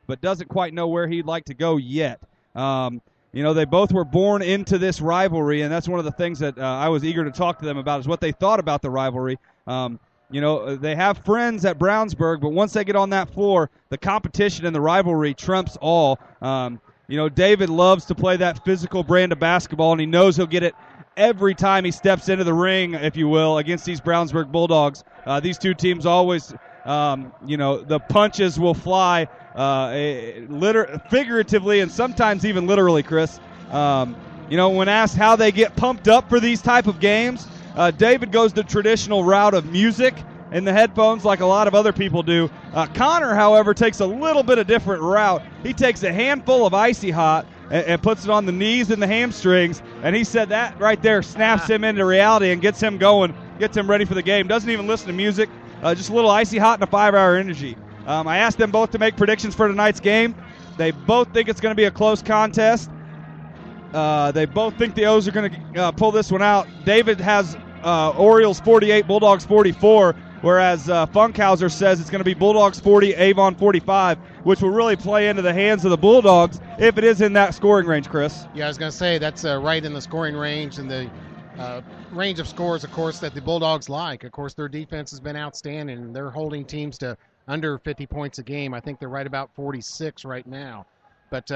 but doesn't quite know where he'd like to go yet. They both were born into this rivalry, and that's one of the things that I was eager to talk to them about is what they thought about the rivalry. They have friends at Brownsburg, but once they get on that floor, the competition and the rivalry trumps all. David loves to play that physical brand of basketball, and he knows he'll get it every time he steps into the ring, if you will, against these Brownsburg Bulldogs. These two teams always, the punches will fly figuratively and sometimes even literally, Chris. When asked how they get pumped up for these type of games, David goes the traditional route of music in the headphones like a lot of other people do. Connor, however, takes a little bit of different route. He takes a handful of Icy Hot and puts it on the knees and the hamstrings, and he said that right there snaps him into reality and gets him going, gets him ready for the game. Doesn't even listen to music, just a little Icy Hot and a 5-hour energy. I asked them both to make predictions for tonight's game. They both think it's going to be a close contest. They both think the O's are going to pull this one out. David has Orioles 48, Bulldogs 44, whereas Funkhauser says it's going to be Bulldogs 40, Avon 45, which will really play into the hands of the Bulldogs if it is in that scoring range, Chris. Yeah, I was going to say that's right in the scoring range and the range of scores, of course, that the Bulldogs like. Of course, their defense has been outstanding. They're holding teams to under 50 points a game. I think they're right about 46 right now. But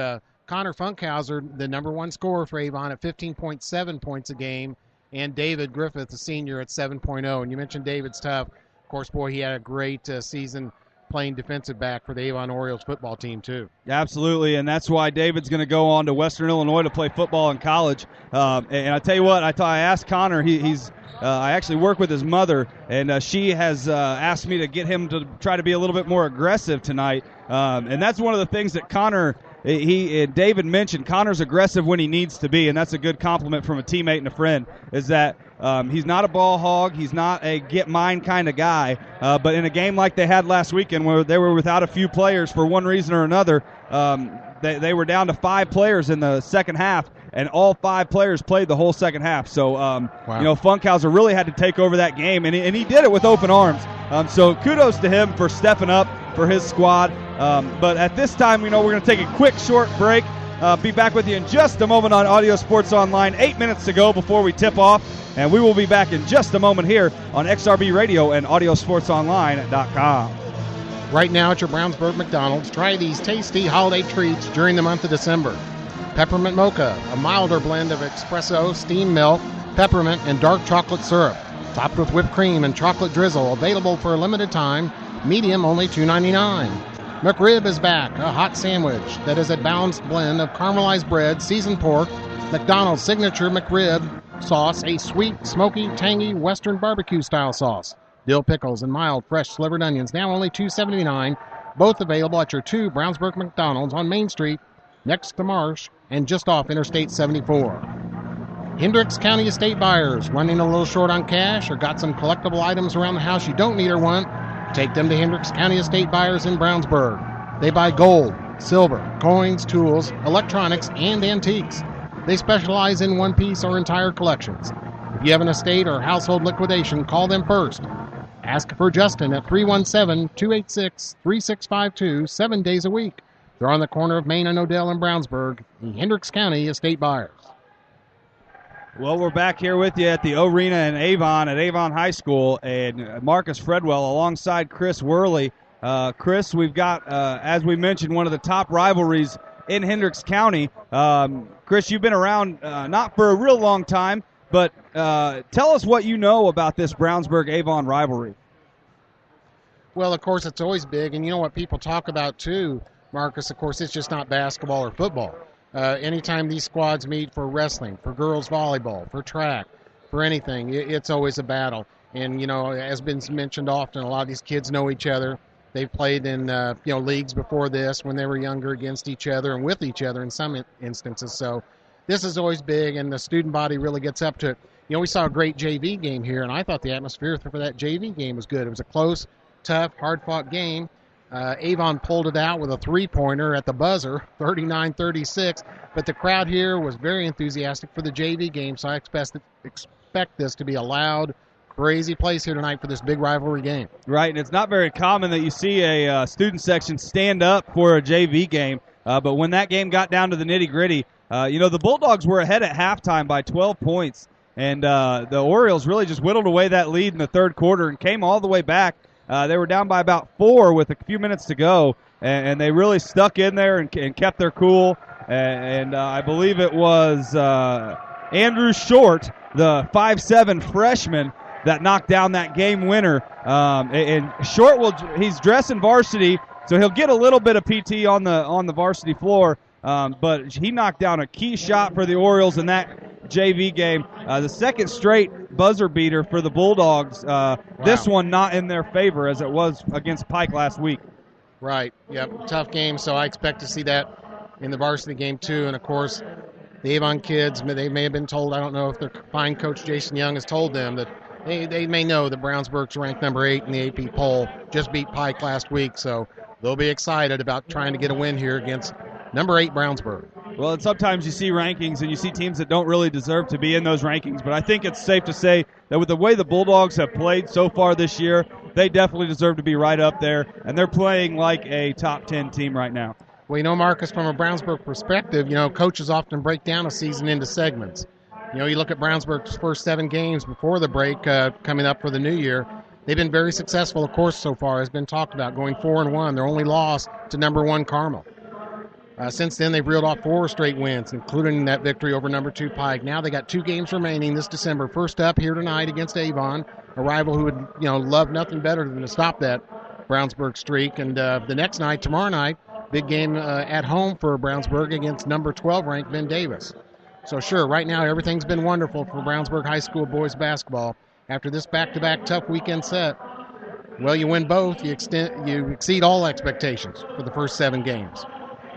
Connor Funkhauser, the number one scorer for Avon at 15.7 points a game, and David Griffith, the senior, at 7.0. And you mentioned David's tough. Of course, boy, he had a great season playing defensive back for the Avon Orioles football team, too. Absolutely, and that's why David's going to go on to Western Illinois to play football in college. And I tell you what, I asked Connor, I actually work with his mother, and she has asked me to get him to try to be a little bit more aggressive tonight. And that's one of the things that Connor – David mentioned Connor's aggressive when he needs to be, and that's a good compliment from a teammate and a friend, is that he's not a ball hog. He's not a get mine kind of guy. But in a game like they had last weekend where they were without a few players for one reason or another, they were down to 5 players in the second half, and all 5 players played the whole second half. So, wow. Funkhauser really had to take over that game, and he did it with open arms. So kudos to him for stepping up for his squad. But at this time, we're going to take a quick, short break. Be back with you in just a moment on Audio Sports Online. 8 minutes to go before we tip off, and we will be back in just a moment here on XRB Radio and AudioSportsOnline.com. Right now at your Brownsburg McDonald's, try these tasty holiday treats during the month of December. Peppermint mocha, a milder blend of espresso, steamed milk, peppermint, and dark chocolate syrup, topped with whipped cream and chocolate drizzle, available for a limited time, medium only $2.99. McRib is back, a hot sandwich that is a balanced blend of caramelized bread, seasoned pork, McDonald's signature McRib sauce, a sweet, smoky, tangy Western barbecue-style sauce, dill pickles, and mild, fresh slivered onions, now only $2.79, both available at your 2 Brownsburg McDonald's on Main Street, next to Marsh, and just off Interstate 74. Hendricks County Estate buyers running a little short on cash or got some collectible items around the house you don't need or want? Take them to Hendricks County Estate buyers in Brownsburg. They buy gold, silver, coins, tools, electronics, and antiques. They specialize in one-piece or entire collections. If you have an estate or household liquidation, call them first. Ask for Justin at 317-286-3652 7 days a week. They're on the corner of Main and Odell in Brownsburg, the Hendricks County Estate buyers. Well, we're back here with you at the Arena in Avon at Avon High School, and Marcus Fredwell alongside Chris Worley. Chris, we've got, as we mentioned, one of the top rivalries in Hendricks County. Chris, you've been around not for a real long time, but tell us what you know about this Brownsburg-Avon rivalry. Well, of course, it's always big, and you know what people talk about, too, Marcus, of course, it's just not basketball or football. Anytime these squads meet for wrestling, for girls volleyball, for track, for anything, it's always a battle. And, as been mentioned often, a lot of these kids know each other. They've played in, leagues before this when they were younger against each other and with each other in some instances. So this is always big, and the student body really gets up to it. We saw a great JV game here, and I thought the atmosphere for that JV game was good. It was a close, tough, hard-fought game. Avon pulled it out with a three-pointer at the buzzer, 39-36. But the crowd here was very enthusiastic for the JV game, so I expect this to be a loud, crazy place here tonight for this big rivalry game. Right, and it's not very common that you see a student section stand up for a JV game. But when that game got down to the nitty-gritty, the Bulldogs were ahead at halftime by 12 points. And the Orioles really just whittled away that lead in the third quarter and came all the way back. They were down by about 4 with a few minutes to go, and they really stuck in there and kept their cool. And I believe it was Andrew Short, the 5'7" freshman, that knocked down that game winner. And Short he's dressing varsity, so he'll get a little bit of PT on the varsity floor. But he knocked down a key shot for the Orioles in that JV game. The second straight buzzer beater for the Bulldogs. Wow. This one not in their favor as it was against Pike last week. Right. Yep. Tough game. So I expect to see that in the varsity game too. And of course, the Avon kids, they may have been told. I don't know if their fine coach Jason Young has told them that they may know that Brownsburg's ranked number 8 in the AP poll. Just beat Pike last week, so they'll be excited about trying to get a win here against number 8 Brownsburg. Well, and sometimes you see rankings and you see teams that don't really deserve to be in those rankings, but I think it's safe to say that with the way the Bulldogs have played so far this year, they definitely deserve to be right up there, and they're playing like a top 10 team right now. Well, Marcus, from a Brownsburg perspective, coaches often break down a season into segments. You look at Brownsburg's first 7 games before the break coming up for the new year. They've been very successful, of course, so far, has been talked about, going 4-1. Their only loss to number 1 Carmel. Since then, they've reeled off 4 straight wins, including that victory over number 2 Pike. Now they got 2 games remaining this December. First up here tonight against Avon, a rival who would love nothing better than to stop that Brownsburg streak. And the next night, tomorrow night, big game at home for Brownsburg against number 12 ranked Ben Davis. So sure, right now everything's been wonderful for Brownsburg High School boys basketball. After this back-to-back tough weekend set, well, you win both, you exceed all expectations for the first 7 games.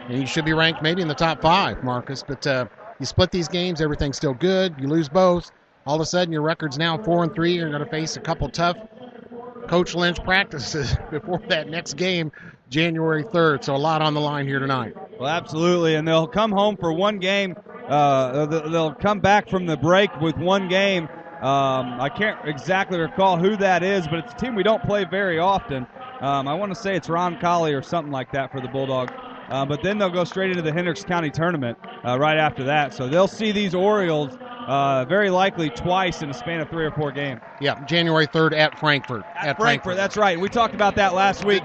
And you should be ranked maybe in the top 5, Marcus. But you split these games, everything's still good. You lose both. All of a sudden, your record's now 4-3. You're going to face a couple tough Coach Lynch practices before that next game, January 3rd. So a lot on the line here tonight. Well, absolutely. And they'll come home for one game. They'll come back from the break with one game. I can't exactly recall who that is, but it's a team we don't play very often. I want to say it's Ron Colley or something like that for the Bulldogs. But then they'll go straight into the Hendricks County tournament right after that. So they'll see these Orioles very likely twice in a span of 3 or 4 games. Yeah, January 3rd at Frankfort. At Frankfort, that's right. We talked about that last week.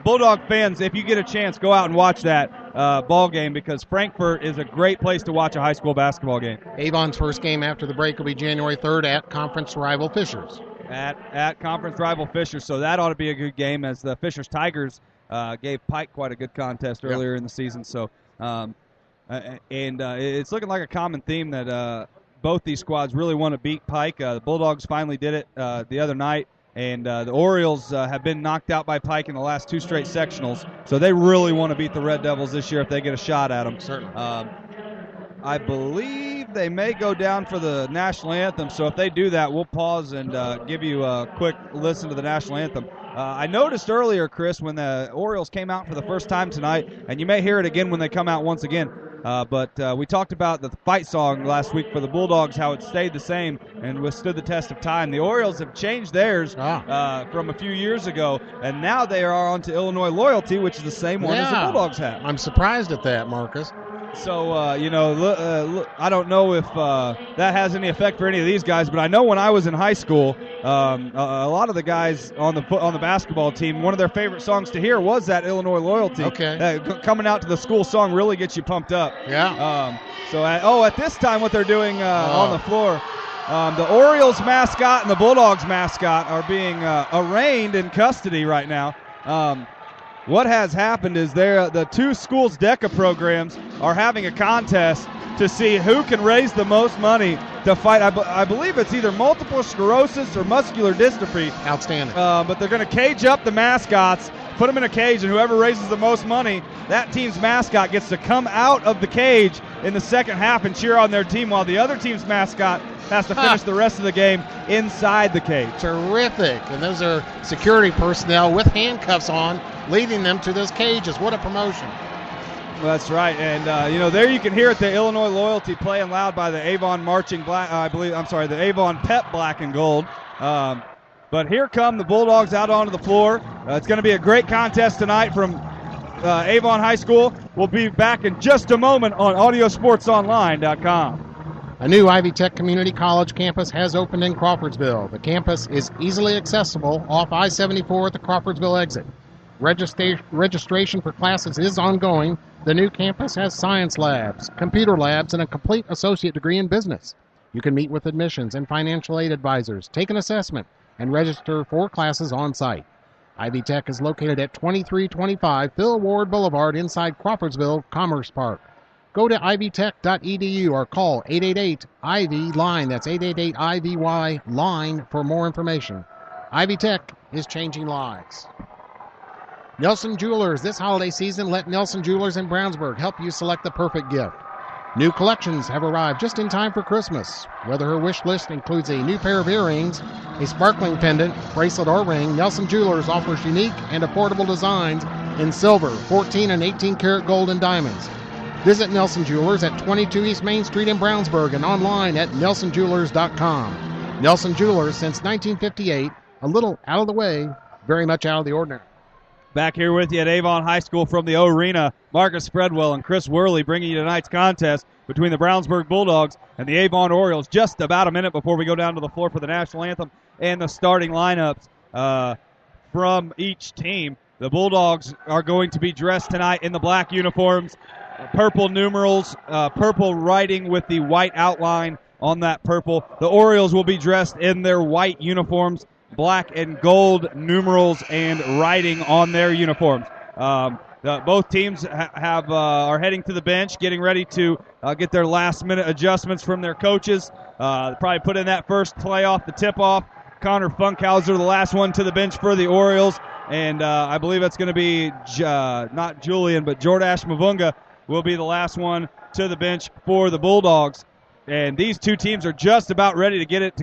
Bulldog fans, if you get a chance, go out and watch that ball game because Frankfort is a great place to watch a high school basketball game. Avon's first game after the break will be January 3rd at conference rival Fishers. At conference rival Fishers, so that ought to be a good game as the Fishers Tigers gave Pike quite a good contest earlier in the season. So, it's looking like a common theme that both these squads really want to beat Pike. The Bulldogs finally did it the other night, and the Orioles have been knocked out by Pike in the last 2 straight sectionals. So they really want to beat the Red Devils this year if they get a shot at them. Certainly. I believe they may go down for the national anthem. So if they do that, we'll pause and give you a quick listen to the national anthem. I noticed earlier, Chris, when the Orioles came out for the first time tonight, and you may hear it again when they come out once again, but we talked about the fight song last week for the Bulldogs, how it stayed the same and withstood the test of time. The Orioles have changed theirs from a few years ago, and now they are on to Illinois Loyalty, which is the same one as the Bulldogs have. I'm surprised at that, Marcus. So, I don't know if that has any effect for any of these guys, but I know when I was in high school, a lot of the guys on the basketball team, one of their favorite songs to hear was that Illinois Loyalty. Okay. Coming out to the school song really gets you pumped up. Yeah. At this time what they're doing on the floor, the Orioles mascot and the Bulldogs mascot are being arraigned in custody right now. What has happened is the 2 schools' DECA programs are having a contest to see who can raise the most money to fight. I believe it's either multiple sclerosis or muscular dystrophy. Outstanding. But they're going to cage up the mascots, put them in a cage, and whoever raises the most money, that team's mascot gets to come out of the cage in the second half and cheer on their team while the other team's mascot has to finish the rest of the game inside the cage. Terrific. And those are security personnel with handcuffs on, leading them to those cages. What a promotion. That's right. And, there you can hear it, the Illinois Loyalty playing loud by the Avon the Avon Pep Black and Gold. But here come the Bulldogs out onto the floor. It's going to be a great contest tonight from Avon High School. We'll be back in just a moment on AudioSportsOnline.com. A new Ivy Tech Community College campus has opened in Crawfordsville. The campus is easily accessible off I-74 at the Crawfordsville exit. Registration for classes is ongoing. The new campus has science labs, computer labs, and a complete associate degree in business. You can meet with admissions and financial aid advisors, take an assessment, and register for classes on site. Ivy Tech is located at 2325 Phil Ward Boulevard inside Crawfordsville Commerce Park. Go to ivytech.edu or call 888-IVY-LINE. That's 888-IVY-LINE for more information. Ivy Tech is changing lives. Nelson Jewelers. This holiday season, let Nelson Jewelers in Brownsburg help you select the perfect gift. New collections have arrived just in time for Christmas. Whether her wish list includes a new pair of earrings, a sparkling pendant, bracelet, or ring, Nelson Jewelers offers unique and affordable designs in silver, 14 and 18 karat gold, and diamonds. Visit Nelson Jewelers at 22 East Main Street in Brownsburg and online at nelsonjewelers.com. Nelson Jewelers since 1958, a little out of the way, very much out of the ordinary. Back here with you at Avon High School from the O-Arena, Marcus Spreadwell and Chris Worley bringing you tonight's contest between the Brownsburg Bulldogs and the Avon Orioles. Just about a minute before we go down to the floor for the national anthem and the starting lineups from each team. The Bulldogs are going to be dressed tonight in the black uniforms, purple numerals, purple writing with the white outline on that purple. The Orioles will be dressed in their white uniforms, black and gold numerals and writing on their uniforms. Both teams are heading to the bench, getting ready to get their last-minute adjustments from their coaches. Probably put in that first play off the tip-off. Connor Funkhauser, the last one to the bench for the Orioles. And I believe it's going to be not Julian, but Jordash Mavunga will be the last one to the bench for the Bulldogs. And these two teams are just about ready to get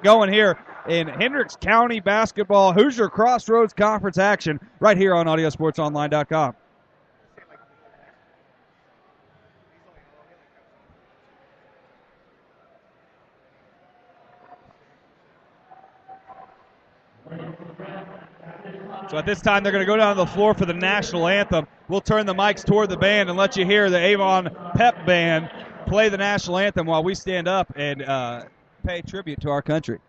going here in Hendricks County basketball Hoosier Crossroads Conference action right here on AudioSportsOnline.com. So at this time, they're going to go down to the floor for the national anthem. We'll turn the mics toward the band and let you hear the Avon Pep Band play the national anthem while we stand up and pay tribute to our country.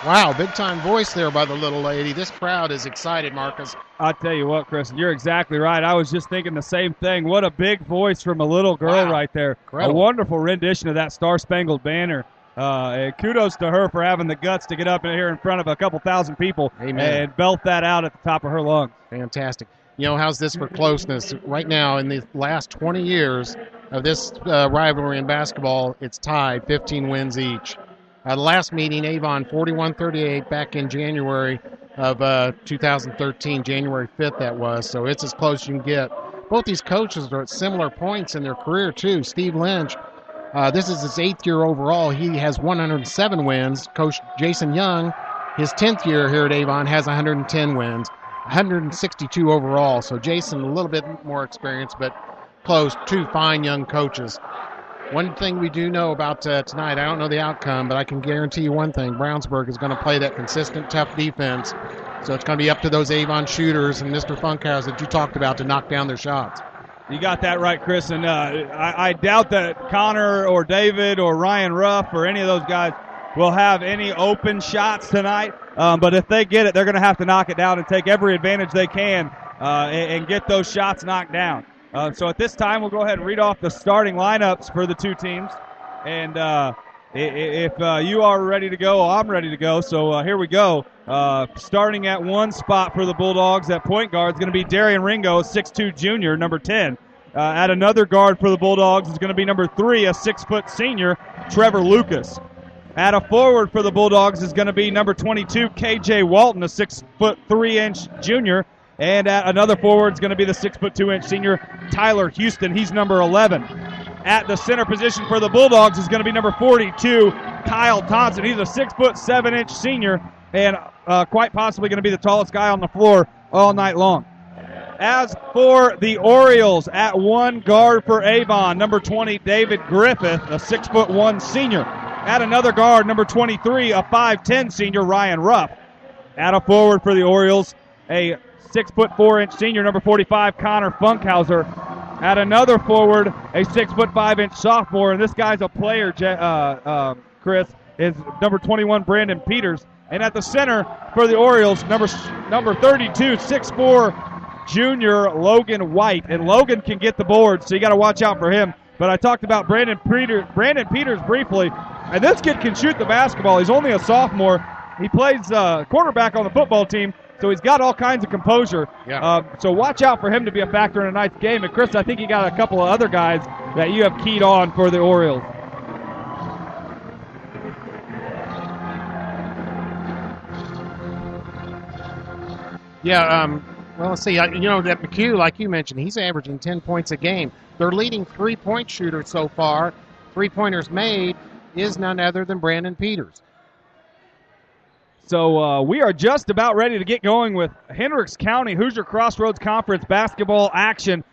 Wow, big-time voice there by the little lady. This crowd is excited, Marcus. I'll tell you what, Chris, you're exactly right. I was just thinking the same thing. What a big voice from a little girl right there. Incredible. A wonderful rendition of that Star-Spangled Banner. And kudos to her for having the guts to get up in here in front of a couple thousand people. Amen. And belt that out at the top of her lungs. Fantastic. how's this for closeness? Right now, in the last 20 years of this rivalry in basketball, it's tied, 15 wins each. The last meeting, Avon 41-38 back in January of 2013, January 5th that was, so it's as close as you can get. Both these coaches are at similar points in their career, too. Steve Lynch, this is his 8th year overall. He has 107 wins. Coach Jason Young, his 10th year here at Avon, has 110 wins, 162 overall. So Jason, a little bit more experience, but close. Two fine young coaches. One thing we do know about tonight, I don't know the outcome, but I can guarantee you one thing. Brownsburg is going to play that consistent, tough defense. So it's going to be up to those Avon shooters and Mr. Funkhouse that you talked about to knock down their shots. You got that right, Chris. And I doubt that Connor or David or Ryan Ruff or any of those guys will have any open shots tonight. But if they get it, they're going to have to knock it down and take every advantage they can and get those shots knocked down. So at this time, we'll go ahead and read off the starting lineups for the two teams. And if you are ready to go, I'm ready to go. So here we go. Starting at one spot for the Bulldogs at point guard is going to be Darian Ringo, 6'2 junior, number 10. At another guard for the Bulldogs is going to be number 3, a 6-foot senior, Trevor Lucas. At a forward for the Bulldogs is going to be number 22, KJ Walton, a 6'3" junior. And at another forward is going to be the 6'2" senior, Tyler Houston. He's number 11. At the center position for the Bulldogs is going to be number 42, Kyle Thompson. He's a 6'7" senior and quite possibly going to be the tallest guy on the floor all night long. As for the Orioles, at one guard for Avon, number 20, David Griffith, a 6'1" senior. At another guard, number 23, a 5'10" senior, Ryan Ruff. At a forward for the Orioles, a 6'4" senior, number 45, Connor Funkhauser. At another forward, a 6'5" sophomore, and this guy's a player, Chris, is number 21, Brandon Peters. And at the center for the Orioles, number 32, 6'4", junior Logan White. And Logan can get the board, so you got to watch out for him. But I talked about Brandon Peters briefly, and this kid can shoot the basketball. He's only a sophomore. He plays quarterback on the football team, so he's got all kinds of composure. Yeah. So watch out for him to be a factor in tonight's game. And, Chris, I think you got a couple of other guys that you have keyed on for the Orioles. Yeah, well, let's see. That McHugh, like you mentioned, he's averaging 10 points a game. Their leading three-point shooter so far, three-pointers made, is none other than Brandon Peters. So we are just about ready to get going with Hendricks County Hoosier Crossroads Conference basketball action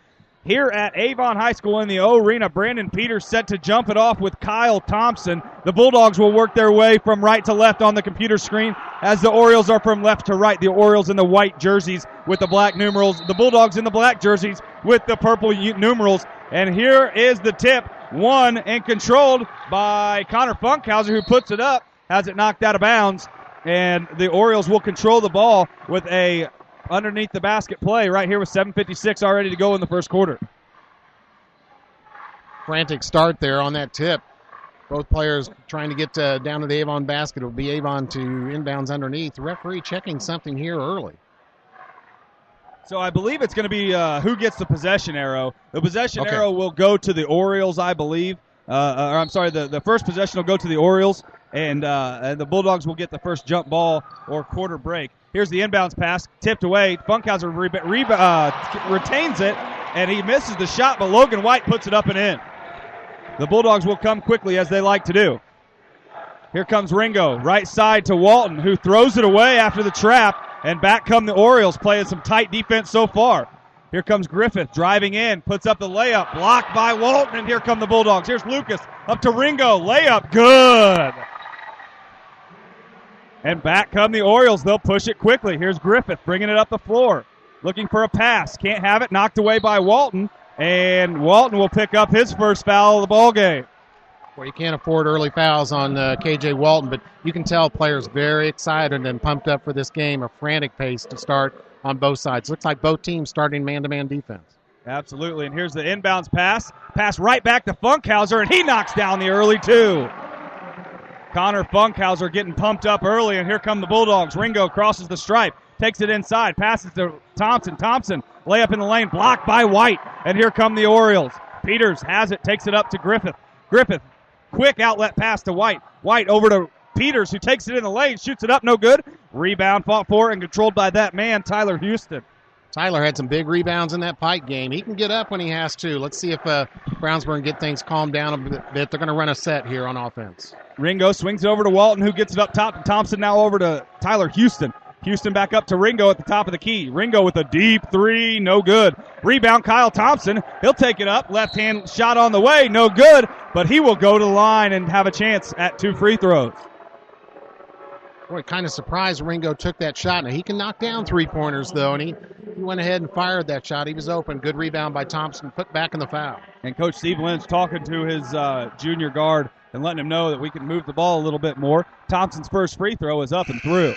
here at Avon High School in the O Arena. Brandon Peters set to jump it off with Kyle Thompson. The Bulldogs will work their way from right to left on the computer screen as the Orioles are from left to right. The Orioles in the white jerseys with the black numerals. The Bulldogs in the black jerseys with the purple numerals. And here is the tip. Won and controlled by Connor Funkhauser, who puts it up, has it knocked out of bounds. And the Orioles will control the ball with a underneath the basket play right here with 7:56 already to go in the first quarter. Frantic start there on that tip. Both players trying to get down to the Avon basket. It will be Avon to inbounds underneath. The referee checking something here early. So I believe it's going to be who gets the possession arrow. The possession arrow will go to the Orioles, I believe. The first possession will go to the Orioles. And the Bulldogs will get the first jump ball or quarter break. Here's the inbounds pass, tipped away. Funkhauser retains it, and he misses the shot, but Logan White puts it up and in. The Bulldogs will come quickly as they like to do. Here comes Ringo, right side to Walton, who throws it away after the trap, and back come the Orioles, playing some tight defense so far. Here comes Griffith driving in, puts up the layup, blocked by Walton, and here come the Bulldogs. Here's Lucas up to Ringo, layup, good. And back come the Orioles. They'll push it quickly. Here's Griffith bringing it up the floor. Looking for a pass. Can't have it. Knocked away by Walton. And Walton will pick up his first foul of the ball game. Well, you can't afford early fouls on K.J. Walton, but you can tell players very excited and pumped up for this game. A frantic pace to start on both sides. Looks like both teams starting man-to-man defense. Absolutely. And here's the inbounds pass. Pass right back to Funkhauser, and he knocks down the early two. Connor Funkhauser getting pumped up early, and here come the Bulldogs. Ringo crosses the stripe, takes it inside, passes to Thompson. Thompson, layup in the lane, blocked by White, and here come the Orioles. Peters has it, takes it up to Griffith. Griffith, quick outlet pass to White. White over to Peters, who takes it in the lane, shoots it up, no good. Rebound fought for and controlled by that man, Tyler Houston. Tyler had some big rebounds in that Pike game. He can get up when he has to. Let's see if Brownsburg can get things calmed down a bit. They're going to run a set here on offense. Ringo swings it over to Walton, who gets it up top to Thompson, now over to Tyler Houston. Houston back up to Ringo at the top of the key. Ringo with a deep three, no good. Rebound, Kyle Thompson. He'll take it up. Left-hand shot on the way, no good. But he will go to the line and have a chance at 2 free throws. Boy, kind of surprised Ringo took that shot. Now, he can knock down three-pointers, though, and he went ahead and fired that shot. He was open. Good rebound by Thompson, put back in the foul. And Coach Steve Lynch talking to his junior guard and letting him know that we can move the ball a little bit more. Thompson's first free throw is up and through.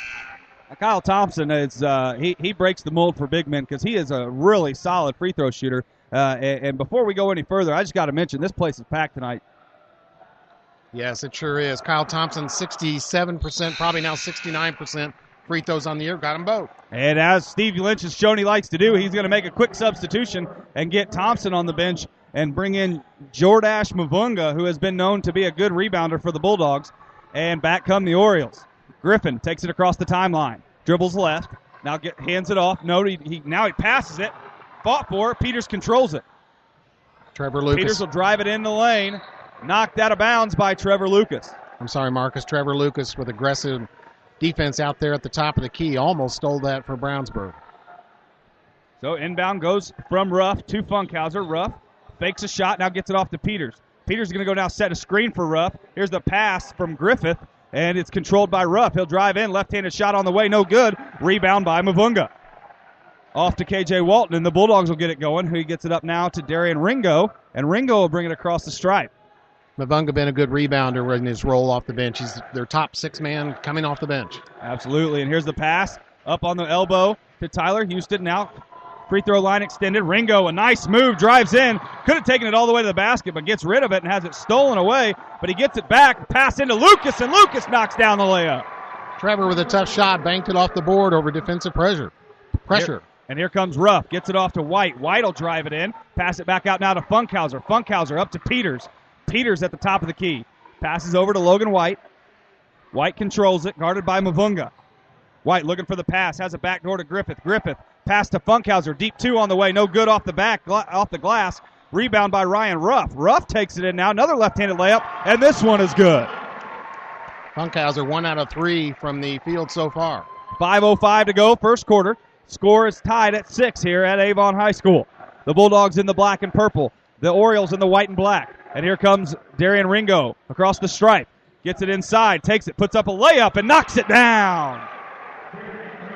Kyle Thompson is he breaks the mold for big men because he is a really solid free throw shooter. And before we go any further, I just got to mention this place is packed tonight. Yes, it sure is. Kyle Thompson, 67%, probably now 69% free throws on the year. Got them both. And as Steve Lynch has shown he likes to do, he's going to make a quick substitution and get Thompson on the bench and bring in Jordash Mavunga, who has been known to be a good rebounder for the Bulldogs. And back come the Orioles. Griffin takes it across the timeline, dribbles left, now hands it off. No, he passes it, fought for it. Peters controls it. Trevor Lucas. Peters will drive it in the lane, knocked out of bounds by Trevor Lucas. I'm sorry, Marcus. Trevor Lucas with aggressive defense out there at the top of the key. Almost stole that for Brownsburg. So inbound goes from Ruff to Funkhauser. Ruff fakes a shot, now gets it off to Peters. Peters is going to go now set a screen for Ruff. Here's the pass from Griffith, and it's controlled by Ruff. He'll drive in, left-handed shot on the way, no good. Rebound by Mavunga. Off to K.J. Walton, and the Bulldogs will get it going. He gets it up now to Darian Ringo, and Ringo will bring it across the stripe. Mavunga been a good rebounder in his role off the bench. He's their top 6-man coming off the bench. Absolutely, and here's the pass up on the elbow to Tyler Houston. Now free throw line extended. Ringo, a nice move, drives in. Could have taken it all the way to the basket, but gets rid of it and has it stolen away. But he gets it back, pass into Lucas, and Lucas knocks down the layup. Trevor with a tough shot, banked it off the board over defensive pressure. And here comes Ruff, gets it off to White. White will drive it in, pass it back out now to Funkhauser. Funkhauser up to Peters. Peters at the top of the key. Passes over to Logan White. White controls it, guarded by Mavunga. White looking for the pass, has it back door to Griffith. Griffith, pass to Funkhauser, deep 2 on the way, no good off the glass. Rebound by Ryan Ruff. Ruff takes it in now, another left-handed layup, and this one is good. Funkhauser 1 out of 3 from the field so far. 5:05 to go, first quarter. Score is tied at 6 here at Avon High School. The Bulldogs in the black and purple, the Orioles in the white and black. And here comes Darian Ringo across the stripe. Gets it inside, takes it, puts up a layup, and knocks it down.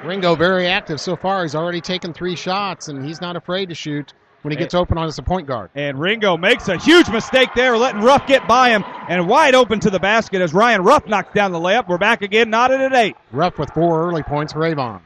Ringo very active so far. He's already taken 3 shots, and he's not afraid to shoot when he gets open on as a point guard. And Ringo makes a huge mistake there, letting Ruff get by him, and wide open to the basket as Ryan Ruff knocks down the layup. We're back again, knotted at 8. Ruff with 4 early points for Avon.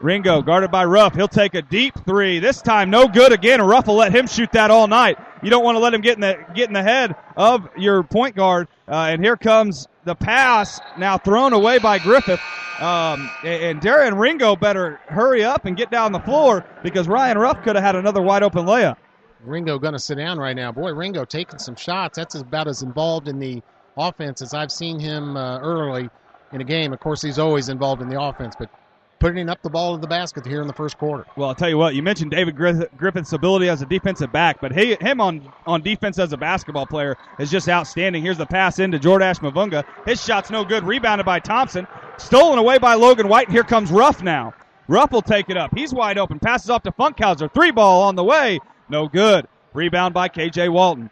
Ringo guarded by Ruff. He'll take a deep 3. This time no good again. Ruff will let him shoot that all night. You don't want to let him get in the head of your point guard. And here comes the pass now thrown away by Griffith. And Darian Ringo better hurry up and get down the floor because Ryan Ruff could have had another wide open layup. Ringo going to sit down right now. Boy, Ringo taking some shots. That's about as involved in the offense as I've seen him early in a game. Of course, he's always involved in the offense, but putting up the ball to the basket here in the first quarter. Well, I'll tell you what, you mentioned David Griffith's ability as a defensive back, but him on defense as a basketball player is just outstanding. Here's the pass into Jordash Mavunga. His shot's no good, rebounded by Thompson. Stolen away by Logan White, and here comes Ruff now. Ruff will take it up. He's wide open, passes off to Funkhauser. 3 ball on the way, no good. Rebound by K.J. Walton.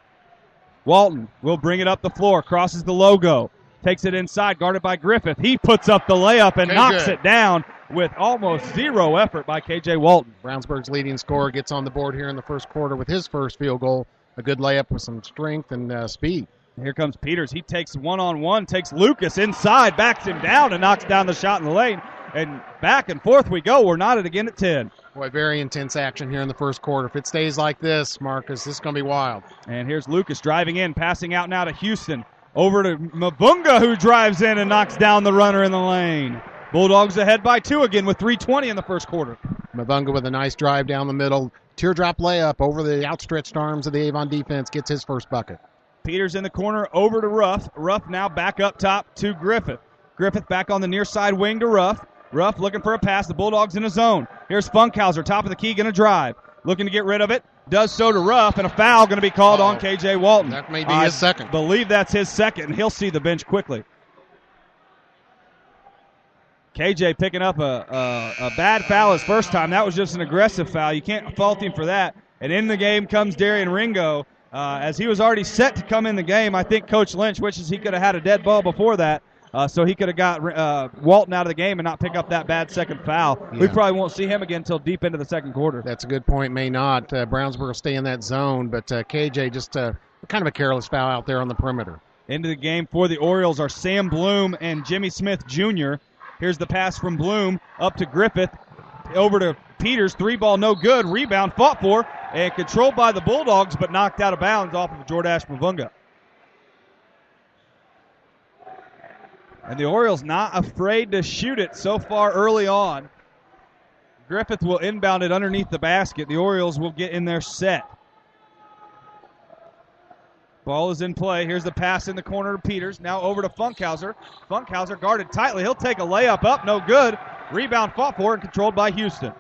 Walton will bring it up the floor, crosses the logo, takes it inside, guarded by Griffith. He puts up the layup and knocks it down with almost 0 effort by K.J. Walton. Brownsburg's leading scorer gets on the board here in the first quarter with his first field goal. A good layup with some strength and speed. Here comes Peters. He takes one-on-one, takes Lucas inside, backs him down, and knocks down the shot in the lane. And back and forth we go. We're knotted again at 10. Boy, very intense action here in the first quarter. If it stays like this, Marcus, this is going to be wild. And here's Lucas driving in, passing out now to Houston. Over to Mabunga, who drives in and knocks down the runner in the lane. Bulldogs ahead by 2 again with 3:20 in the first quarter. Mabunga with a nice drive down the middle. Teardrop layup over the outstretched arms of the Avon defense. Gets his first bucket. Peters in the corner over to Ruff. Ruff now back up top to Griffith. Griffith back on the near side wing to Ruff. Ruff looking for a pass. The Bulldogs in a zone. Here's Funkhauser, top of the key, going to drive. Looking to get rid of it. Does so to Ruff, and a foul going to be called on K.J. Walton. That may be his second. I believe that's his second, and he'll see the bench quickly. K.J. picking up a bad foul his first time. That was just an aggressive foul. You can't fault him for that. And in the game comes Darian Ringo. As he was already set to come in the game, I think Coach Lynch wishes he could have had a dead ball before that, so he could have got Walton out of the game and not pick up that bad second foul. Yeah. We probably won't see him again until deep into the second quarter. That's a good point. May not. Brownsburg will stay in that zone, but KJ just kind of a careless foul out there on the perimeter. Into the game for the Orioles are Sam Bloom and Jimmy Smith Jr. Here's the pass from Bloom up to Griffith, over to Peters. 3-ball no good. Rebound fought for and controlled by the Bulldogs, but knocked out of bounds off of Jordash Mavunga. And the Orioles not afraid to shoot it so far early on. Griffith will inbound it underneath the basket. The Orioles will get in their set. Ball is in play. Here's the pass in the corner to Peters. Now over to Funkhauser. Funkhauser guarded tightly. He'll take a layup up. No good. Rebound fought for and controlled by Houston.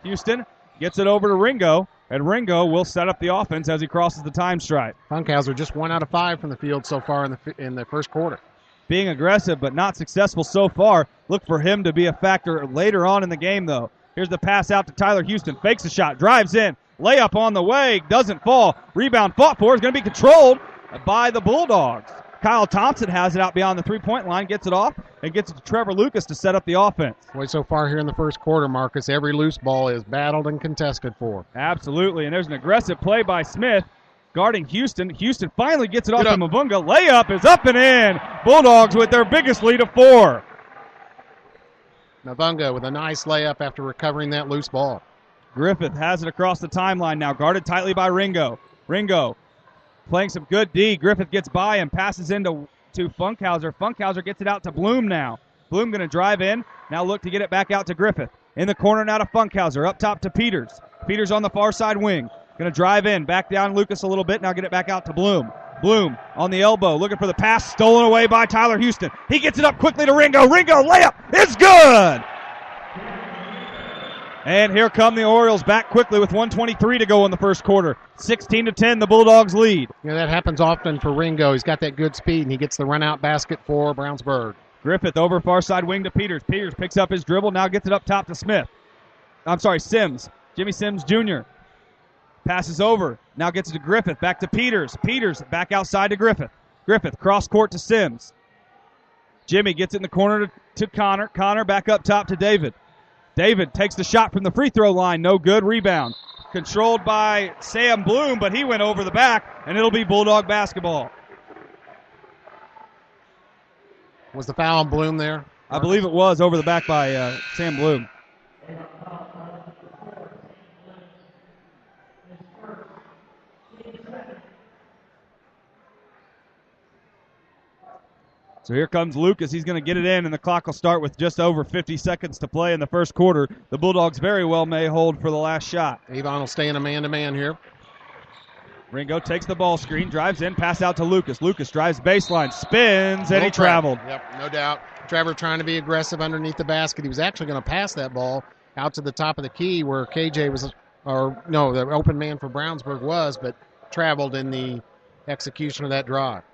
Houston gets it over to Ringo, and Ringo will set up the offense as he crosses the time stripe. Funkhauser just 1 out of 5 from the field so far in the first quarter. Being aggressive but not successful so far. Look for him to be a factor later on in the game, though. Here's the pass out to Tyler Houston. Fakes a shot. Drives in. Layup on the way. Doesn't fall. Rebound fought for. Is going to be controlled by the Bulldogs. Kyle Thompson has it out beyond the three-point line. Gets it off and gets it to Trevor Lucas to set up the offense. Boy, so far here in the first quarter, Marcus, every loose ball is battled and contested for. Absolutely. And there's an aggressive play by Smith guarding Houston. Houston finally gets it off to Mavunga. Layup is up and in. Bulldogs with their biggest lead of 4. Mavunga with a nice layup after recovering that loose ball. Griffith has it across the timeline now, guarded tightly by Ringo. Ringo playing some good D. Griffith gets by and passes into Funkhauser. Funkhauser gets it out to Bloom now. Bloom going to drive in. Now look to get it back out to Griffith. In the corner now to Funkhauser. Up top to Peters. Peters on the far side wing. Going to drive in. Back down Lucas a little bit. Now get it back out to Bloom. Bloom on the elbow. Looking for the pass. Stolen away by Tyler Houston. He gets it up quickly to Ringo. Ringo layup. It's good. And here come the Orioles back quickly with 1:23 to go in the first quarter. 16-10, the Bulldogs lead. Yeah, that happens often for Ringo. He's got that good speed, and he gets the run-out basket for Brownsburg. Griffith over far side wing to Peters. Peters picks up his dribble, now gets it up top to Sims. Jimmy Sims Jr. Passes over, now gets it to Griffith, back to Peters. Peters back outside to Griffith. Griffith cross court to Sims. Jimmy gets it in the corner to Connor. Connor back up top to David. David takes the shot from the free throw line. No good. Rebound. Controlled by Sam Bloom, but he went over the back, and it'll be Bulldog basketball. Was the foul on Bloom there? I believe it was over the back by Sam Bloom. So here comes Lucas. He's going to get it in, and the clock will start with just over 50 seconds to play in the first quarter. The Bulldogs very well may hold for the last shot. Avon will stay in a man-to-man here. Ringo takes the ball screen, drives in, pass out to Lucas. Lucas drives baseline, spins, and he traveled. Yep, no doubt. Trevor trying to be aggressive underneath the basket. He was actually going to pass that ball out to the top of the key where KJ was, the open man for Brownsburg was, but traveled in the execution of that drive.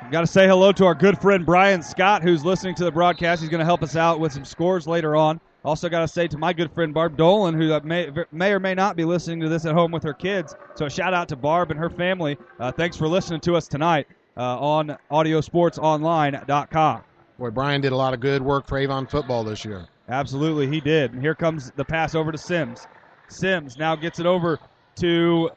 Got to say hello to our good friend Brian Scott, who's listening to the broadcast. He's going to help us out with some scores later on. Also got to say to my good friend Barb Dolan, who may or may not be listening to this at home with her kids. So a shout out to Barb and her family. Thanks for listening to us tonight on audiosportsonline.com. Boy, Brian did a lot of good work for Avon football this year. Absolutely, he did. And here comes the pass over to Sims. Sims now gets it over to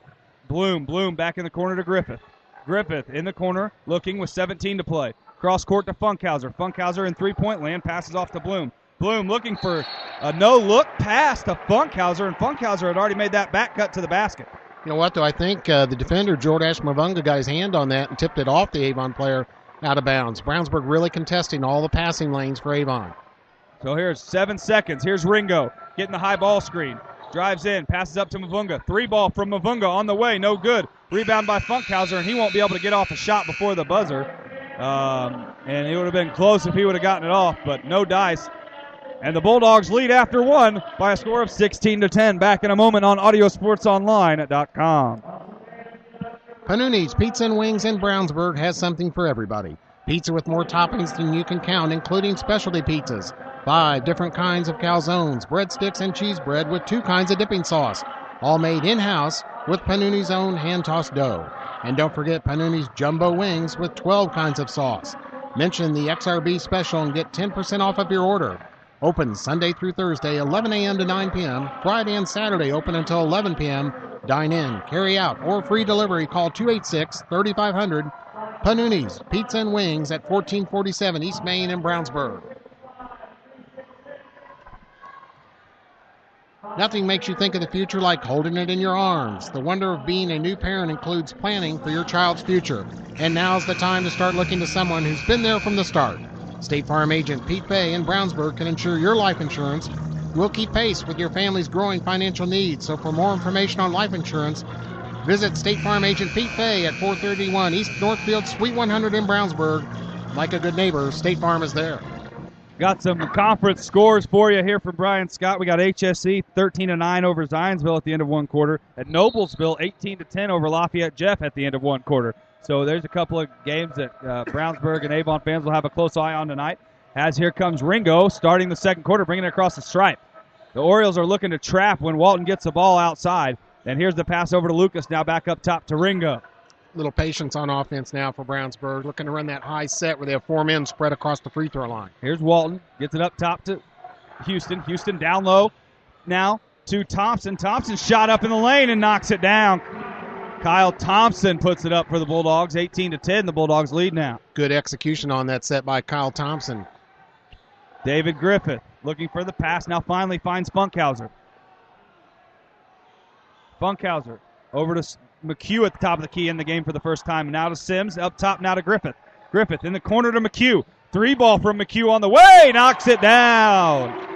Bloom. Bloom back in the corner to Griffith. Griffith in the corner, looking with 17 to play. Cross court to Funkhauser. Funkhauser in three-point land, passes off to Bloom. Bloom looking for a no-look pass to Funkhauser, and Funkhauser had already made that back cut to the basket. You know what, though? I think the defender, Jordash Mavunga, got his hand on that and tipped it off the Avon player out of bounds. Brownsburg really contesting all the passing lanes for Avon. So here's 7 seconds. Here's Ringo getting the high ball screen. Drives in, passes up to Mavunga. 3 ball from Mavunga on the way, no good. Rebound by Funkhauser, and he won't be able to get off a shot before the buzzer. And it would have been close if he would have gotten it off, but no dice. And the Bulldogs lead after one by a score of 16-10. Back in a moment on AudioSportsOnline.com. Panuni's Pizza and Wings in Brownsburg has something for everybody. Pizza with more toppings than you can count, including specialty pizzas. 5 different kinds of calzones, breadsticks, and cheese bread with 2 kinds of dipping sauce. All made in-house with Panuni's own hand-tossed dough. And don't forget Panuni's Jumbo Wings with 12 kinds of sauce. Mention the XRB special and get 10% off of your order. Open Sunday through Thursday, 11 a.m. to 9 p.m. Friday and Saturday open until 11 p.m. Dine in, carry out, or free delivery. Call 286-3500. Panuni's Pizza and Wings at 1447 East Main in Brownsburg. Nothing makes you think of the future like holding it in your arms. The wonder of being a new parent includes planning for your child's future. And now's the time to start looking to someone who's been there from the start. State Farm agent Pete Fay in Brownsburg can ensure your life insurance will keep pace with your family's growing financial needs. So for more information on life insurance, visit State Farm agent Pete Fay at 431 East Northfield, Suite 100 in Brownsburg. Like a good neighbor, State Farm is there. Got some conference scores for you here from Brian Scott. We got HSC 13-9 over Zionsville at the end of one quarter. At Noblesville, 18-10 over Lafayette Jeff at the end of one quarter. So there's a couple of games that Brownsburg and Avon fans will have a close eye on tonight. As here comes Ringo starting the second quarter, bringing it across the stripe. The Orioles are looking to trap when Walton gets the ball outside. And here's the pass over to Lucas, now back up top to Ringo. Little patience on offense now for Brownsburg, looking to run that high set where they have 4 men spread across the free throw line. Here's Walton, gets it up top to Houston. Houston down low now to Thompson. Thompson shot up in the lane and knocks it down. Kyle Thompson puts it up for the Bulldogs, 18-10. The Bulldogs lead now. Good execution on that set by Kyle Thompson. David Griffith looking for the pass, now finally finds Funkhauser. Funkhauser over to McHugh at the top of the key in the game for the first time. Now to Sims, up top now to Griffith. Griffith in the corner to McHugh. 3 ball from McHugh on the way, knocks it down.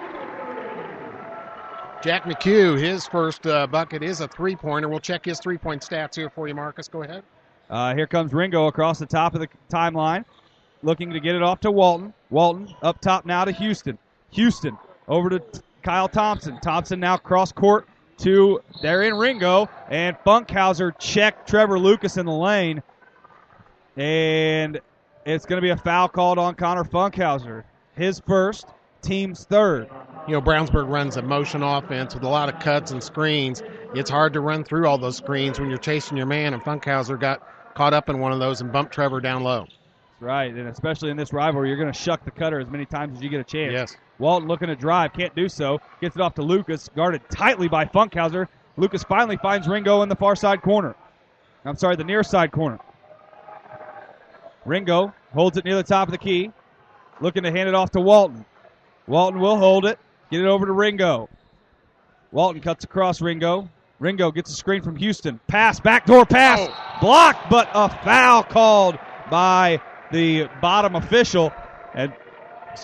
Jack McHugh, his first bucket is a three-pointer. We'll check his three-point stats here for you, Marcus. Go ahead. Here comes Ringo across the top of the timeline, looking to get it off to Walton. Walton up top now to Houston. Houston over to Kyle Thompson. Thompson now cross court to, they're in Ringo, and Funkhauser checked Trevor Lucas in the lane, and it's going to be a foul called on Connor Funkhauser. His first, team's third. You know, Brownsburg runs a motion offense with a lot of cuts and screens. It's hard to run through all those screens when you're chasing your man, and Funkhauser got caught up in one of those and bumped Trevor down low. Right, and especially in this rivalry, you're going to shuck the cutter as many times as you get a chance. Yes. Walton looking to drive, can't do so. Gets it off to Lucas, guarded tightly by Funkhauser. Lucas finally finds Ringo in the far side corner. The near side corner. Ringo holds it near the top of the key, looking to hand it off to Walton. Walton will hold it, get it over to Ringo. Walton cuts across Ringo. Ringo gets a screen from Houston. Pass, backdoor pass, blocked, but a foul called by the bottom official. And